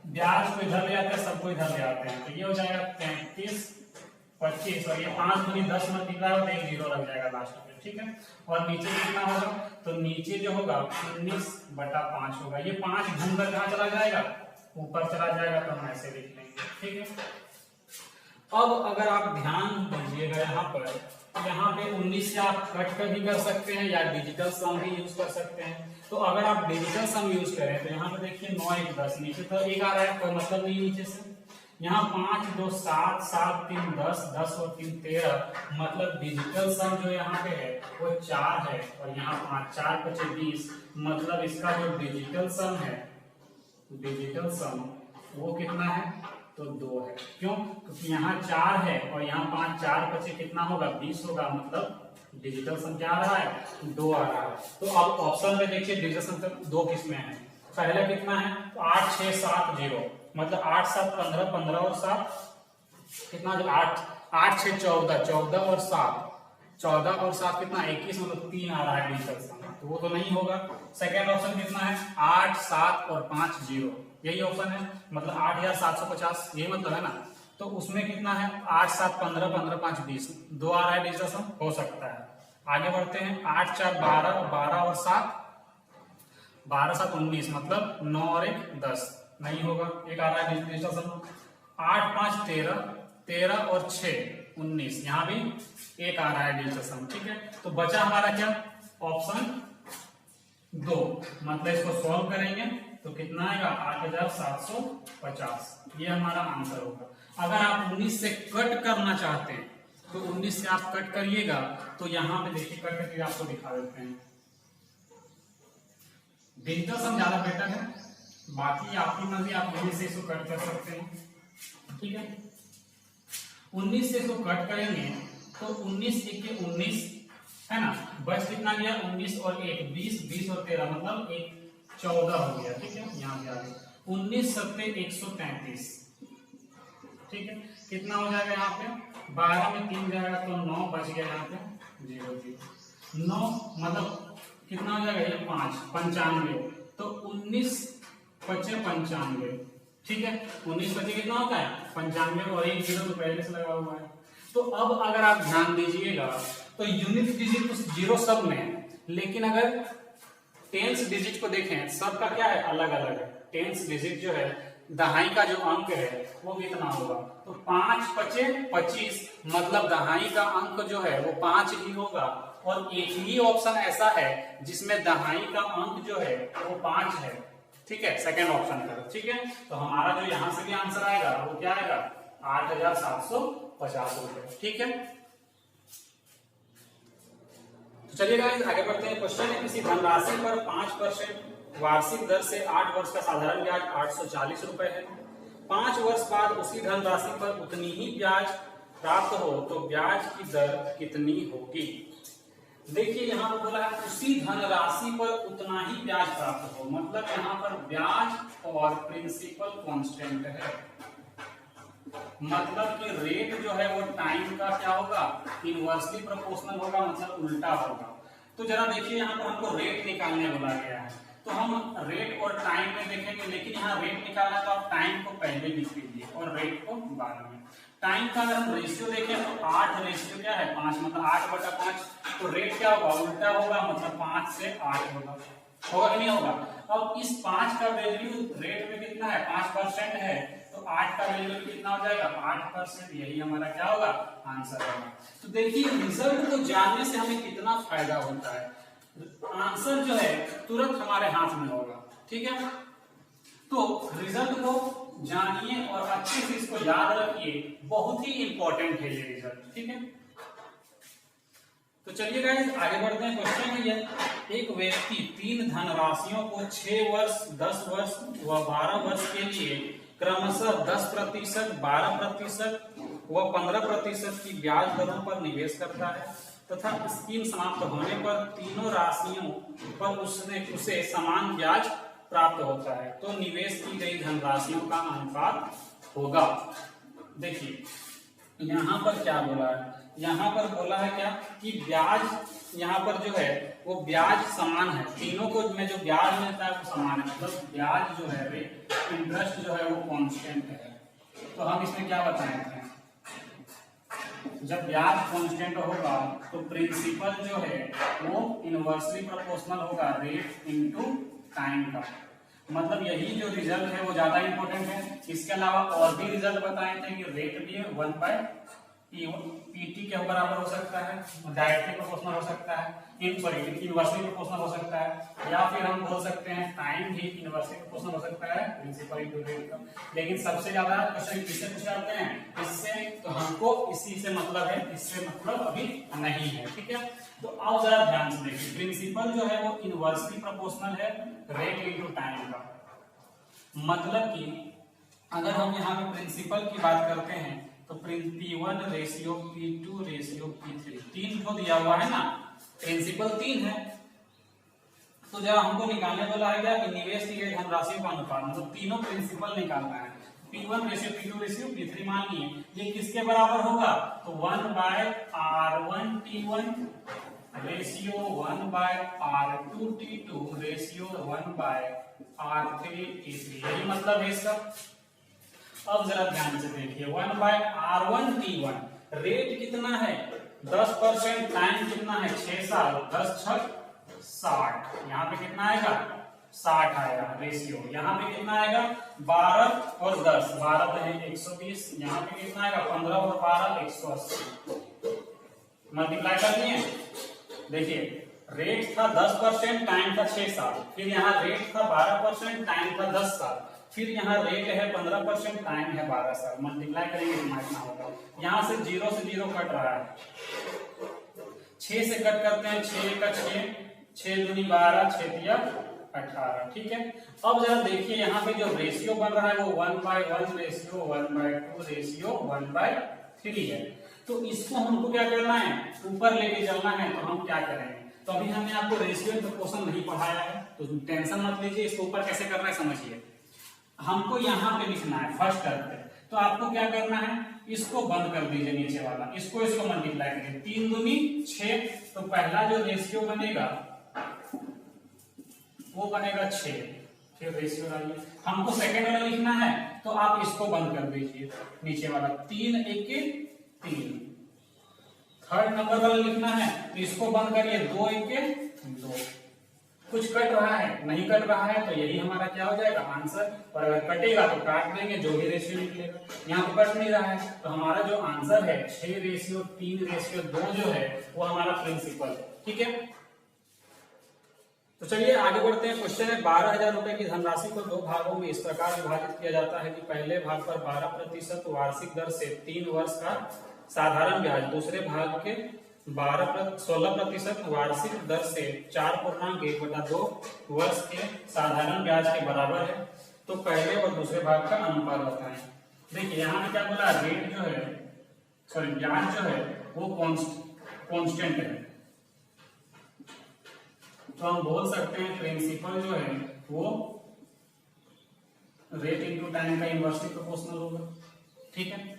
ब्याज को इधर ले आते हैं, सबको इधर ले आते हैं, तो ये हो जाएगा 3325 और ये 5 दूनी 10 मत निकला तो एक 0 लग जाएगा लास्ट में। ठीक है, और नीचे कितना होगा, तो नीचे जो होगा 19/5 होगा। ये 5 घूमकर कहाँ चला जाएगा, ऊपर चला जाएगा, तो हम ऐसे लिख लेंगे। ठीक है, अब अगर आप ध्यान दीजिएगा यहाँ पे 19 से आप कट कर भी कर सकते हैं या डिजिटल सम भी यूज कर सकते हैं। तो अगर आप डिजिटल सम यूज करें तो यहाँ पे देखिए 9 1 10, नीचे तो 1 आ रहा है, कोई मतलब नहीं नीचे से। यहाँ 5 2 7 7 3 10 10 और 3 13, मतलब डिजिटल सम जो यहाँ पे है वो 4 है और यहाँ 5 4 5 20, मतलब इसका जो डिजिटल सम है, डिजिटल सम वो कितना है, तो 2 है। क्यों, क्योंकि यहाँ 4 है और यहाँ 5 4 5 कितना होगा, 20 होगा, मतलब डिजिटल सम क्या आ रहा है, 2 आ रहा है। तो अब ऑप्शन में देखिए डिजिटल सम 2 किसमें है, पहला कितना है, तो 8 6 7 0, मतलब 8 7 15 15 और 7 कितना, 8 6 14 14 और 7 14 और 7 कितना, 21, मतलब 3 आ रहा है डिजिटल सम, तो वो तो नहीं होगा। सेकेंड ऑप्शन कितना है, 8 7 और 5 0, यही ऑप्शन है, मतलब 8,750, यही मतलब है ना। तो उसमें कितना है, 8 7 15 15 5 20, 2 आ रहा है डिजिटल सम, हो सकता है। आगे बढ़ते हैं, 8 4 12 12 और 7 12 7 19, मतलब 9 और 1 10, नहीं होगा, एक आ रहा है डिजिटल सम। 8 5 13 13 और 6 19, यहाँ भी एक आ रहा है डिजिटल सम। ठीक है, तो बचा हमारा क्या, ऑप्शन 2, मतलब इसको सॉल्व करेंगे तो कितना आएगा, 8,750, ये हमारा आंसर होगा। अगर आप 19 से कट करना चाहते हैं तो 19 से आप कट करिएगा, तो यहाँ पे देखिए कट करके आपको दिखा देते हैं। डिजिटल सम ज्यादा बेटर है, बाकी आपकी मर्जी, आप 19 से इसको कट कर सकते हैं। ठीक है, 19 से इसको कट करेंगे तो 19 के 19 है ना, बच कितना गया 19 और 1 20, 20 और 13 मतलब 14 हो गया। ठीक है, यहाँ पे आ गया 19 सत्ते 133। ठीक है, कितना हो जाएगा यहाँ पे 12 में 3 जाएगा तो 9 बच गया, यहाँ पे 0 0 9 मतलब कितना हो जाएगा ये 5 95। तो 19 बचे 95। ठीक है, 19 बचे कितना होता है 95 और 1 0 तो पहले से लगा हुआ है। तो अब अगर आप ध्यान दीजिएगा तो यूनिट डिजिट तो 0 सब में है, लेकिन अगर टेंस डिजिट को देखें सबका क्या है अलग अलग है। टेंस डिजिट जो है दहाई का जो अंक है वो कितना होगा, तो 5 बचे 25 मतलब दहाई का अंक जो है वो 5 ही होगा। और एक ही ऑप्शन ऐसा है जिसमें दहाई का अंक जो है वो 5 है। ठीक है, सेकंड ऑप्शन का। ठीक है, तो हमारा जो यहां से भी आंसर आएगा वो क्या आएगा 8750 रुपए। ठीक है, तो चलिए गाइस आगे बढ़ते हैं। क्वेश्चन है किसी धनराशि पर 5% वार्षिक दर से 8 वर्ष का साधारण ब्याज 840 रुपए है। 5 वर्ष बाद उसी धनराशि पर उतनी ही ब्याज प्राप्त हो तो ब्याज की दर कितनी होगी। देखिए यहाँ पर बोला है उसी धनराशि पर उतना ही ब्याज प्राप्त हो, मतलब यहाँ पर ब्याज और प्रिंसिपल कांस्टेंट है, मतलब कि रेट जो है वो टाइम का क्या होगा इनवर्सली प्रोपोर्शनल होगा, मतलब उल्टा होगा। तो जरा देखिए यहाँ पर हमको रेट निकालने बोला गया है, तो हम रेट और टाइम में देखेंगे, लेकिन यहाँ रेट निकालना तो आप टाइम को पहले लिख लीजिए और रेट को बाद में। टाइम का अगर हम रेशियो देखें तो 8 रेशियो क्या है 5 मतलब 8/5, तो रेट क्या होगा उल्टा होगा, मतलब 5 से 8 होगा। होगा कि नहीं होगा। अब इस 5 का वैल्यू रेट में कितना है 5% है, तो 8 का वैल्यू कितना हो जाएगा 8%। यही हमारा क्या होगा आंसर होगा। तो देखिए रिजल्ट को जानने से हमें कितना फायदा होता है, आंसर जो है तुरंत हमारे हाथ में होगा। ठीक है, तो रिजल्ट को जानिए और अच्छे से इसको याद रखिए, बहुत ही इंपॉर्टेंट है ये रिजल्ट। ठीक है, तो चलिए गाइस आगे बढ़ते हैं। क्वेश्चन है ये एक व्यक्ति 3 धनराशियों को 6 वर्ष 10 वर्ष व 12 वर्ष के लिए क्रमशः 10%, 12% व 15% की ब्याज दरों पर निवेश करता है तथा स्कीम समाप्त होने पर तीनों राशियों पर उसे समान ब्याज प्राप्त होता है, तो निवेश की गई धनराशियों का अनुपात होगा। देखिए यहाँ पर क्या बोला है, यहाँ पर बोला है क्या कि ब्याज यहाँ पर जो है वो ब्याज समान है, तीनों को में जो ब्याज मिलता है वो समान है, मतलब ब्याज जो है इंटरेस्ट जो है वो कांस्टेंट है। तो हम इसमें क्या बताएंगे, जब ब्याज कांस्टेंट होगा तो प्रिंसिपल जो है वो इनवर्सली प्रोपोर्शनल होगा रेट इनटू टाइम का, मतलब यही जो रिजल्ट है वो ज्यादा इंपॉर्टेंट है। इसके अलावा और भी रिजल्ट बताए थे कि रेट भी है 1/PT के बराबर हो सकता है, डायरेक्टली प्रोपोर्शनल हो सकता है, इनवर्सली प्रोपोर्शनल हो सकता है, या फिर हम बोल सकते हैं टाइम भी इनवर्सली प्रोपोर्शनल हो सकता है प्रिंसिपल इनटू रेट का। लेकिन सबसे ज्यादा क्वेश्चन किससे पूछ जाते हैं, इससे, तो हमको इसी से मतलब है, इससे मतलब अभी नहीं है। ठीक है, तो अब जरा ध्यान से देखिए, प्रिंसिपल जो है वो इनवर्सली प्रोपोर्शनल है रेट इनटू टाइम का, मतलब कि अगर हम यहाँ पे प्रिंसिपल की बात करते हैं तो P1 ratio P2 ratio P3 3 को दिया हुआ है ना, प्रिंसिपल 3 है, तो जब हमको निकालने बोला है क्या कि निवेश की गई धनराशि का अनुपात, मतलब तीनों प्रिंसिपल निकालना है। P1 ratio P2 ratio P3 मान लिए, ये किसके बराबर होगा, तो 1/R1T1 ratio 1/R2T2 ratio 1/R3T3, यही मतलब है इसका। अब जरा ध्यान से देखिए 1/R1T1 रेट कितना है 10%, टाइम कितना है 6 साल, 10 6 60, यहाँ पे कितना आएगा 60 आएगा रेशियो, यहाँ पे कितना आएगा 12 और 10, 12 है 120, यहाँ पे कितना आएगा 15 और 12 180, मल्टीप्लाई कर दिए। देखिए रेट था 10%, टाइम था 6 साल, फिर यहाँ रेट था 12%, टाइम था 10 साल, फिर यहाँ रेट है 15%, टाइम है 12 साल, मल्टीप्लाई करेंगे कितना होगा, यहाँ से 0 से 0 कट रहा है, 6 से कट करते हैं, 6 का 6, 6 दूनी 12, 6 तिया 18। ठीक है, अब जरा देखिए यहाँ पे जो रेशियो बन रहा है वो 1/1 रेशियो 1/2 रेशियो 1/3 है। तो इसको हमको क्या करना है, ऊपर लेके चलना है। तो हम क्या करेंगे, तो अभी हमने आपको रेशियो एंड प्रोपोर्शन नहीं पढ़ाया है, तो टेंशन मत लीजिए, इसको ऊपर कैसे करना है समझिए। हमको यहाँ पे लिखना है फर्स्ट टर्म पे, तो आपको क्या करना है, इसको बंद कर दीजिए नीचे वाला, इसको मल्टीप्लाई करिए, 3 दूनी 6। तो पहला जो रेशियो बनेगा वो बनेगा 6। फिर रेशियो डालिए, हमको सेकेंड वाला लिखना है, तो आप इसको बंद कर दीजिए नीचे वाला, 3 1 3। थर्ड नंबर वाला लिखना है, तो इसको बंद करिए, 2 1 2। कुछ कट रहा है, नहीं कट रहा है, तो यही हमारा क्या हो जाएगा आंसर। और अगर कटेगा तो काट देंगे, जो भी रेशियो निकलेगा। यहाँ पे कट नहीं रहा है, तो हमारा जो आंसर है 6 रेशियो 3 रेशियो 2 जो है वो हमारा प्रिंसिपल है। ठीक है, तो चलिए आगे बढ़ते हैं। क्वेश्चन है 12,000 रुपए की धनराशि को 2 भागों में इस प्रकार विभाजित किया जाता है कि पहले भाग पर 12% वार्षिक दर से 3 वर्ष का साधारण ब्याज, दूसरे भाग के 16% वार्षिक दर से 4.1/2 वर्ष के साधारण ब्याज के बराबर है। तो पहले और दूसरे भाग का अनुपात बताएं। देखिए यहाँ पे क्या बोला, रेट जो है, सॉरी ब्याज जो है वो कांस्टेंट है, तो हम बोल सकते हैं प्रिंसिपल जो है वो रेट इनटू टाइम का इनवर्सली प्रोपोर्शनल होगा। ठीक है,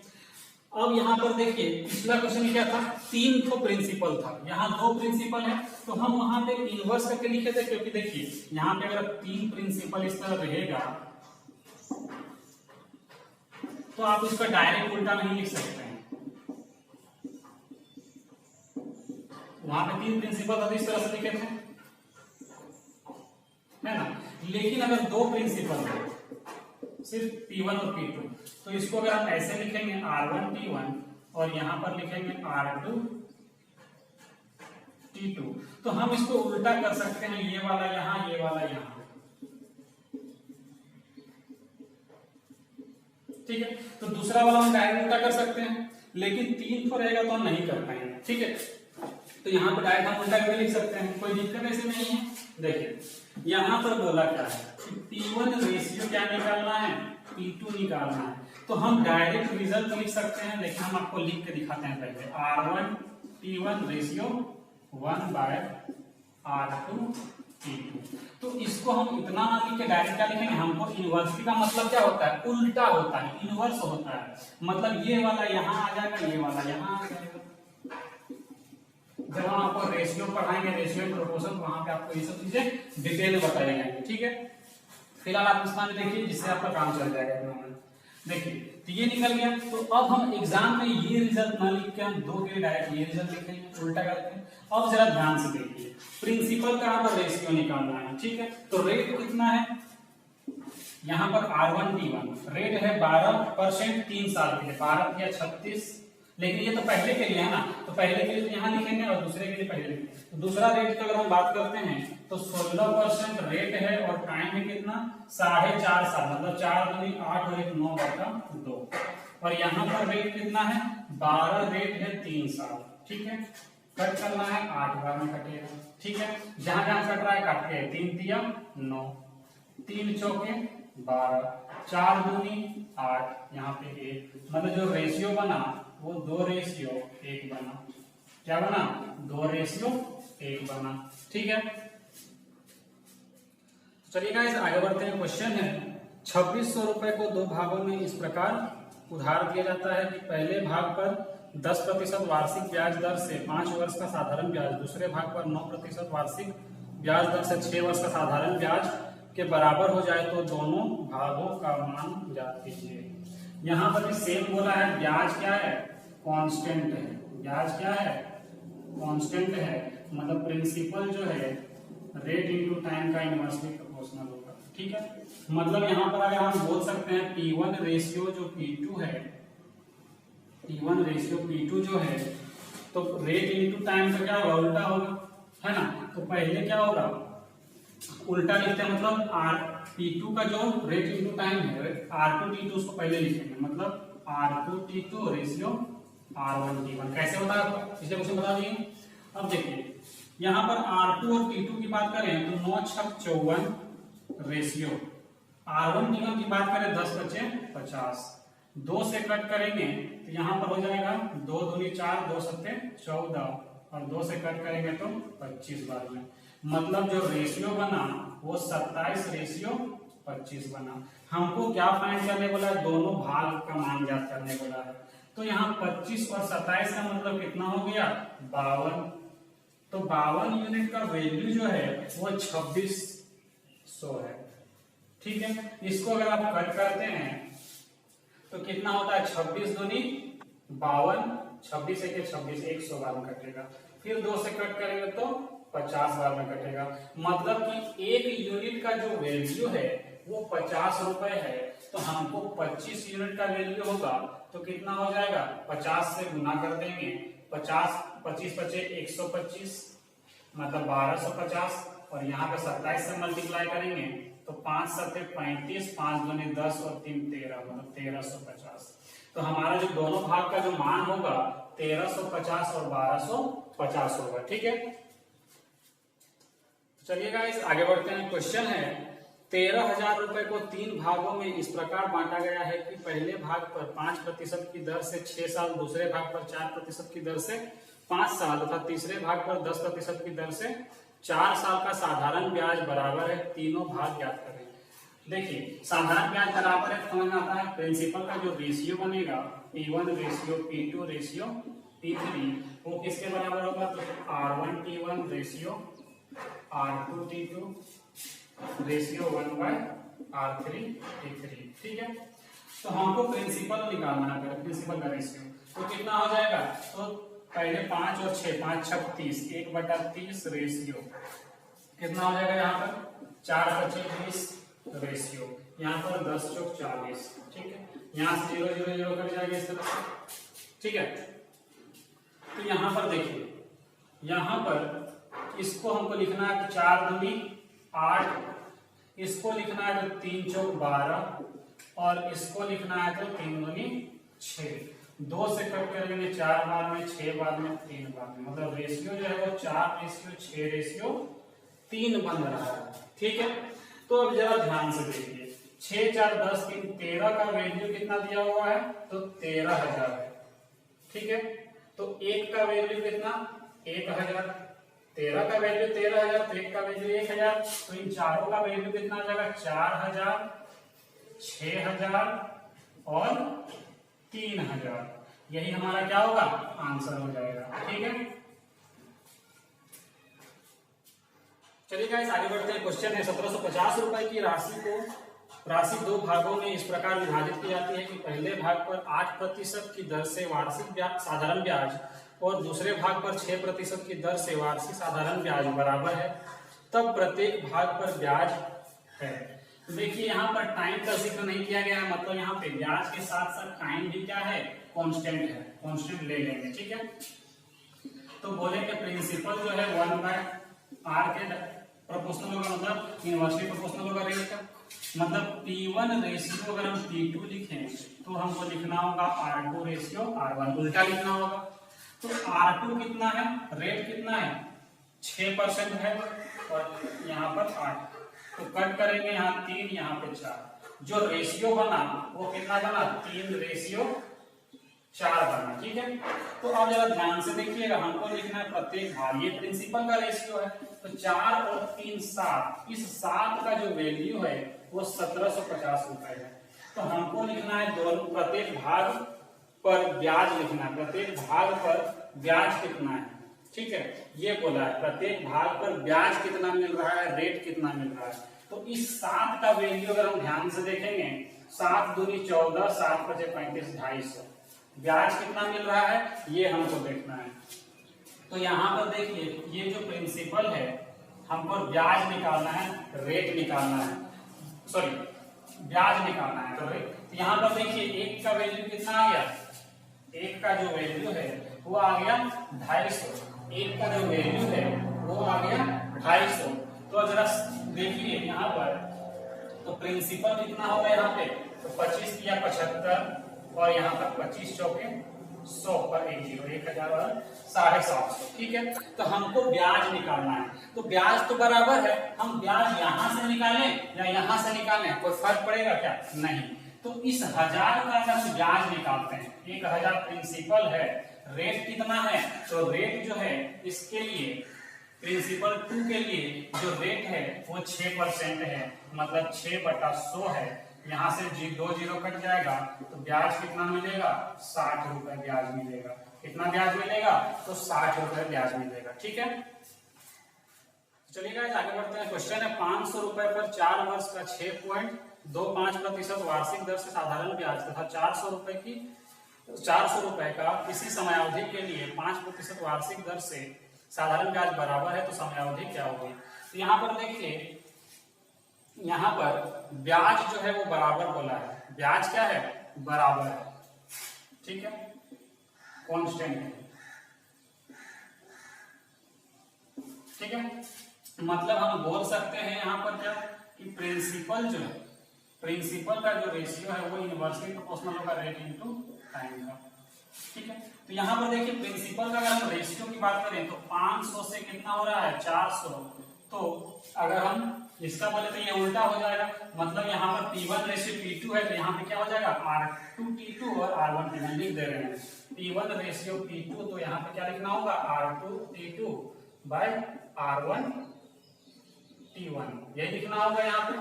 अब यहाँ पर देखिए पिछला क्वेश्चन क्या था, 3 तो प्रिंसिपल था, यहाँ 2 प्रिंसिपल है, तो हम वहां पे इनवर्स करके लिखे थे, क्योंकि देखिए यहाँ पे अगर 3 प्रिंसिपल इस तरह रहेगा तो आप इसका डायरेक्ट उल्टा नहीं लिख सकते हैं। वहां पे 3 प्रिंसिपल था, इस तरह से लिखे थे, है ना। लेकिन अगर 2 प्रिंसिपल है, सिर्फ P1 और P2, तो इसको अगर हम ऐसे लिखेंगे R1 T1 और यहां पर लिखेंगे R2 T2, तो हम इसको उल्टा कर सकते हैं, ये वाला यहां, ये वाला यहां। ठीक है, तो दूसरा वाला हम डायरेक्ट उल्टा कर सकते हैं, लेकिन 3 तो रहेगा तो हम नहीं कर पाएंगे। ठीक है, तो यहाँ पर डायरेक्ट हम उल्टा करके लिख सकते हैं, कोई दिक्कत ऐसे नहीं है। देखिए यहां पर बोला क्या है, P1 रेशियो क्या निकालना है, P2 निकालना है, तो हम डायरेक्ट रिजल्ट लिख सकते हैं। देखिए हम आपको लिख के दिखाते हैं पहले, R1 T1 ratio 1/R2 T2। तो इसको हम इतना ना लिख के डायरेक्ट क्या लिखेंगे, हमको इनवर्सली का मतलब क्या होता है, उल्टा होता है, इनवर्स होता है, मतलब ये वाला यहां आ जाएगा, ये वाला यहां आ जाएगा। जब हम आपको रेशियो पढ़ाएंगे, रेशियो प्रोपोर्शन, वहां पे आपको ये सब चीजें डिटेल में बताई जाएंगी। ठीक है, फिलहाल आप इसमें देखिए, जिससे आपका काम चल जाएगा। देखिए तो ये निकल गया, तो अब हम एग्जाम में ये रिजल्ट ना लिख के हम 2 के लिए डायरेक्ट ये रिजल्ट लिखेंगे, उल्टा करके। अब जरा ध्यान से देखिए, प्रिंसिपल का पर रेशियो निकालना है। ठीक है, तो रेट कितना है, यहाँ पर R1 T1 रेट है 12% 3 साल के लिए, 12 या 36, लेकिन ये तो पहले के लिए है ना, तो पहले के लिए तो यहाँ लिखेंगे और दूसरे के लिए पहले लिखेंगे। तो दूसरा रेट की अगर हम बात करते हैं तो 16% रेट है और टाइम है कितना, 4.5 साल, मतलब 4 दूनी 8 और 1 9/2। और यहाँ पर रेट कितना है, 12 रेट है 3 साल। ठीक है, कट करना है 8 बार में कटेगा। ठीक है, जहां जहां कट रहा है काट के, 3 तिया 9, 3 चौके 12, 4 दूनी 8, यहाँ पे 1, मतलब जो रेशियो बना वो 2 रेशियो 1 बना। क्या बना, 2 रेशियो 1 बना। ठीक है, चलिए गाइस आगे बढ़ते हैं। क्वेश्चन है 2600 रुपए को 2 भागों में इस प्रकार उधार दिया जाता है कि पहले भाग पर 10% वार्षिक ब्याज दर से 5 वर्ष का साधारण ब्याज, दूसरे भाग पर 9% वार्षिक ब्याज दर से 6 वर्ष का साधारण ब्याज के बराबर हो जाए तो दोनों भागों का मान ज्ञात कीजिए। यहाँ पर भी सेम बोला है, ब्याज क्या है, कांस्टेंट है, ब्याज क्या है, कांस्टेंट है, मतलब प्रिंसिपल जो है रेट इनटू टाइम का इनवर्सली प्रोपोर्शनल होगा। ठीक है, मतलब यहाँ पर अगर हम बोल सकते हैं P1 रेशियो जो P2 है, P1 रेशियो P2 जो है, तो रेट इनटू टाइम का क्या होगा, उल्टा होगा, है ना। तो पहले क्या होगा, उल्टा लिखते हैं, मतलब P2 का जो रेट इनटू टाइम है R2 T2 उसको पहले लिखेंगे, मतलब R2 T2 ratio R1 T1। कैसे होता है, पिछले क्वेश्चन बता दिए। अब देखिए यहाँ पर R2 और T2 की बात करें तो 9 छक 54 रेशियो, R1 T1 की बात करें 10 बचे 50, 2 से कट करेंगे तो यहाँ पर हो जाएगा 2 दूनी 4, 2 सत्ते 14 और 2 से कट करेंगे तो 25 बार में, मतलब जो रेशियो बना वो 27 रेशियो 25 बना। हमको क्या फाइंड करने बोला है, दोनों भाग का मान ज्ञात करने बोला है। तो यहाँ 25 और 27 का मतलब कितना हो गया 52, तो 52 यूनिट का वैल्यू जो है वो 2600 है। ठीक है, इसको अगर आप कट करते हैं तो कितना होता है 26 दूनी 52, 26 एक 26, 100 बार में कटेगा, फिर 2 से कट करेंगे तो 50 बार में कटेगा, मतलब कि एक यूनिट का जो वैल्यू है वो 50 रुपए है। तो हमको 25 यूनिट का वैल्यू होगा तो कितना हो जाएगा, 50 से गुना कर देंगे, 50 25 बचे 125 मतलब 1250, और यहाँ पे 27 से मल्टीप्लाई करेंगे तो 5 सत्ते 35, 5 दूनी 10 और 3 13 मतलब 1350। तो हमारा जो दोनों भाग का जो मान होगा 1350 और 1250 होगा। ठीक है, चलिए गाइस आगे बढ़ते हैं। क्वेश्चन है 13,000 रुपए को 3 भागों में इस प्रकार बांटा गया है कि पहले भाग पर 5% की दर से 6 साल, दूसरे भाग पर 4% की दर से 5 साल तथा तीसरे भाग पर 10% की दर से 4 साल का साधारण ब्याज बराबर है, तीनों भाग ज्ञात करें। देखिए साधारण ब्याज बराबर है समझ में आता है, प्रिंसिपल का जो रेशियो बनेगा P1 ratio P2 ratio P3 वो किसके बराबर होगा, तो R1 T1 ratio R2 T2 ratio 1/R3 T3। ठीक है, तो हमको प्रिंसिपल निकालना है, प्रिंसिपल का रेशियो तो कितना हो जाएगा, तो पहले 5 और 6, 5 छक 30, 1/30 रेशियो कितना हो जाएगा, यहाँ पर 4 बचे 20 रेशियो, यहाँ पर 10 चौक 40। ठीक है, यहाँ से 0 0 0 कट जाएगा इस तरह से। ठीक है, तो यहाँ पर देखिए, यहाँ पर इसको हमको लिखना है 4 दूनी 8, इसको लिखना है तो 3 चौक 12 और इसको लिखना है तो 3 दूनी 6, 2 से कट करेंगे 4 बार में, 6 बार में, 3 बार में, मतलब रेशियो जो है वो 4 रेशियो 6 रेशियो 3 बन रहा है। ठीक है, तो अब जरा ध्यान से देखिए, 6 4 10 3 13 का वैल्यू कितना दिया हुआ है, तो 13,000 है। ठीक है, तो 1 का वैल्यू कितना 1000, 13 का वैल्यू 13,000, तो 1 का वैल्यू 1000, तो इन चारों का वैल्यू कितना आ जाएगा 4000, 6000 और 3000। यही हमारा क्या होगा, आंसर हो जाएगा। ठीक है, चलिए गाइस आगे बढ़ते हैं। क्वेश्चन है 1750 रुपए की राशि 2 भागों में इस प्रकार विभाजित की जाती है कि पहले भाग पर 8% की दर से वार्षिक साधारण ब्याज और दूसरे भाग पर 6% की दर से वार्षिक साधारण ब्याज बराबर है, तब प्रत्येक भाग पर ब्याज है। तो देखिए यहाँ पर टाइम का जिक्र नहीं किया गया है, मतलब यहाँ पे ब्याज के साथ साथ टाइम भी क्या है, कांस्टेंट है, कांस्टेंट ले लेंगे। ठीक है, तो बोलेंगे प्रिंसिपल जो है 1/r के प्रोपोर्शनल होगा, मतलब इनवर्सली प्रोपोर्शनल होगा रेट का, मतलब P1 रेशियो अगर हम P2 लिखें तो हमको लिखना होगा R2 रेशियो R1, उल्टा लिखना होगा। तो R2 कितना है, रेट कितना है 6% है और यहाँ पर 8, तो कट करेंगे यहाँ 3 यहाँ पे 4, जो रेशियो बना वो कितना बना 3 रेशियो 4 बना। ठीक है, तो अब जरा ध्यान से देखिएगा, हमको लिखना है प्रत्येक भाग, ये प्रिंसिपल का रेशियो है, तो 4 और 3 7, इस 7 का जो वैल्यू है वो 1750 रुपए है। तो हमको लिखना है दोनों प्रत्येक भाग पर ब्याज लिखना है, प्रत्येक भाग पर ब्याज कितना है। ठीक है, ये बोला है प्रत्येक भाग पर ब्याज कितना मिल रहा है, रेट कितना मिल रहा है। तो इस 7 का वैल्यू अगर हम ध्यान से देखेंगे, 7 दूनी 14, 7 बचे 35, 250, ब्याज कितना मिल रहा है ये हमको देखना है। तो यहाँ पर देखिए, ये जो प्रिंसिपल है हमको ब्याज निकालना है, रेट निकालना है, सॉरी ब्याज निकालना है, तो रेट। तो यहाँ पर देखिए 1 का वैल्यू कितना आ गया, 1 का जो वैल्यू है वो आ गया 250, 1 का जो वैल्यू है वो आ गया 250। तो जरा देखिए यहाँ पर, तो प्रिंसिपल कितना होगा यहाँ पे, तो 25 या 75 और यहाँ पर 25 चौके 100 पर 1000 और 750, ठीक है। तो हमको ब्याज निकालना है, तो ब्याज तो बराबर है, हम ब्याज यहां से निकालें या यहां से निकालें, कोई फर्क पड़ेगा क्या? नहीं। तो इस 1000 का अगर हम ब्याज निकालते हैं, 1000 प्रिंसिपल है, रेट कितना है? तो रेट जो है इसके लिए प्रिंसिपल 2 के लिए जो रेट है वो 6% है, मतलब 6/100 है। यहाँ से 2 जीरो कट जाएगा तो ब्याज कितना मिलेगा? 60 रुपए ब्याज मिलेगा। कितना ब्याज मिलेगा? तो 60 रुपए ब्याज मिलेगा, ठीक है। चलिए गाइस आगे बढ़ते हैं। क्वेश्चन है 500 रुपए पर 4 वर्ष का 6.25% वार्षिक दर से साधारण ब्याज तथा 400 रुपए का किसी समयावधि के लिए 5% वार्षिक दर से साधारण ब्याज बराबर है, तो समयावधि क्या होगी? तो यहाँ पर देखिए, यहाँ पर ब्याज जो है वो बराबर बोला है। ब्याज क्या है? बराबर है, ठीक है, कांस्टेंट है, ठीक है। मतलब हम बोल सकते हैं यहाँ पर क्या कि प्रिंसिपल जो है, प्रिंसिपल का जो रेशियो है वो इनवर्सली प्रोपोर्शनल होगा रेट इनटू टाइम का, ठीक है। तो यहाँ पर देखिए प्रिंसिपल का अगर हम रेशियो की बात करें तो 500 से कितना हो रहा है? 400। तो अगर हम इसका बोले तो ये उल्टा हो जाएगा, मतलब यहाँ पर P1 रेशियो P2 है, तो यहाँ पे क्या हो जाएगा? R2T2 और R1T1 लिख दे रहे हैं। P1 रेशियो P2, तो यहाँ पे क्या लिखना होगा? R2T2 बाय R1T1, यही लिखना होगा यहाँ पे।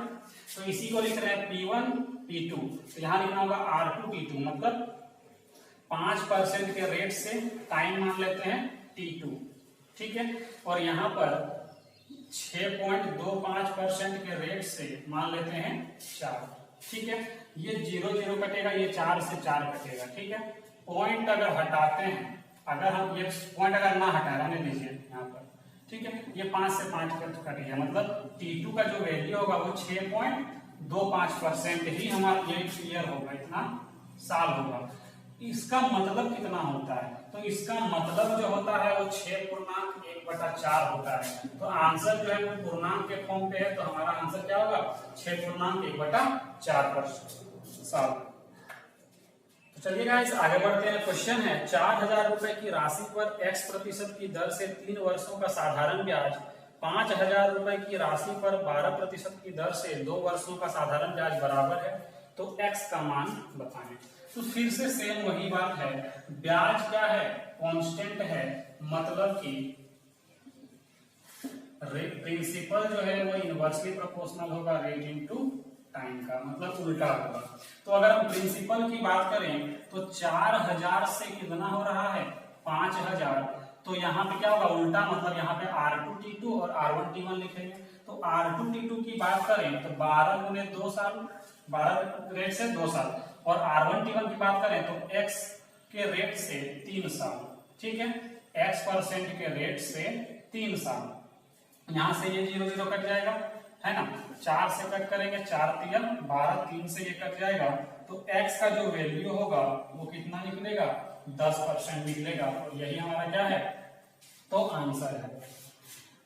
तो इसी को लिख रहे हैं P1 P2, तो यहाँ लिखना होगा R2T2, मतलब 5% के रेट से टाइम मान लेते हैं T2, ठीक है। और यहाँ पर 6.25% के रेट से मान लेते हैं 4, ठीक है। ये 0 0 कटेगा, ये 4 से 4 कटेगा, ठीक है। पॉइंट अगर हटाते हैं, अगर हम ये पॉइंट अगर ना हटाए, रहने दीजिए यहाँ पर, ठीक है। ये 5 से 5 कट गया, मतलब T2 का जो वैल्यू होगा वो 6.25% ही हमारा ये क्लियर होगा, इतना साल होगा। इसका मतलब कितना होता है? तो इसका मतलब जो होता है वो 6.1/4 होता है। तो आंसर जो है वो पूर्णांक के फॉर्म पे है, तो हमारा आंसर क्या होगा? 6.1/4 साल। तो चलिए गाइस आगे बढ़ते हैं। क्वेश्चन है 4000 रुपए की राशि पर x% की दर से 3 वर्षों का साधारण ब्याज 5000 रुपए की राशि पर 12% की दर से 2 वर्षों का साधारण ब्याज बराबर है, तो x का मान बताएं। तो फिर से सेम वही बात है, ब्याज क्या है? कांस्टेंट है, मतलब कि प्रिंसिपल जो है वो इनवर्सली प्रोपोर्शनल होगा रेट इनटू टाइम का, मतलब उल्टा होगा। तो अगर हम प्रिंसिपल की बात करें तो 4000 से कितना हो रहा है? 5000, तो यहाँ पे क्या होगा? उल्टा, मतलब यहाँ पे R2T2 और R1T1 लिखेंगे। तो R2T2 की बात करें तो 12 गुने 2 साल, 12 रेट से 2 साल, और R1T1 की बात करें तो x के रेट से 3 साल, ठीक है। x% के रेट से 3 साल, यहां से ये 0 0 कट जाएगा, है ना। 4 से कट करेंगे, 4 3 12, 3 से ये कट जाएगा, तो x का जो वैल्यू होगा वो कितना निकलेगा? 10% निकलेगा। और यही हमारा क्या है? तो आंसर है,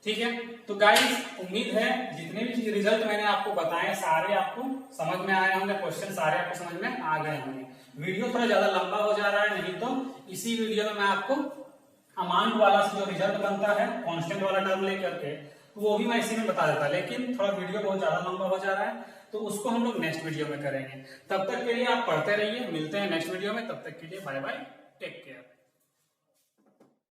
ठीक है। तो गाइस उम्मीद है जितने भी रिजल्ट मैंने आपको बताए सारे आपको समझ में आए होंगे, क्वेश्चन सारे आपको समझ में आ गए होंगे। वीडियो थोड़ा ज्यादा लंबा हो जा रहा है, नहीं तो इसी वीडियो में मैं आपको अमाउंट वाला जो रिजल्ट बनता है कांस्टेंट वाला टर्म लेकर के, तो वो भी मैं इसी में बता देता, लेकिन थोड़ा वीडियो बहुत ज्यादा लंबा हो जा रहा है, तो उसको हम लोग नेक्स्ट वीडियो में करेंगे। तब तक के लिए आप पढ़ते रहिए, मिलते हैं नेक्स्ट वीडियो में। तब तक के लिए बाय बाय, टेक केयर।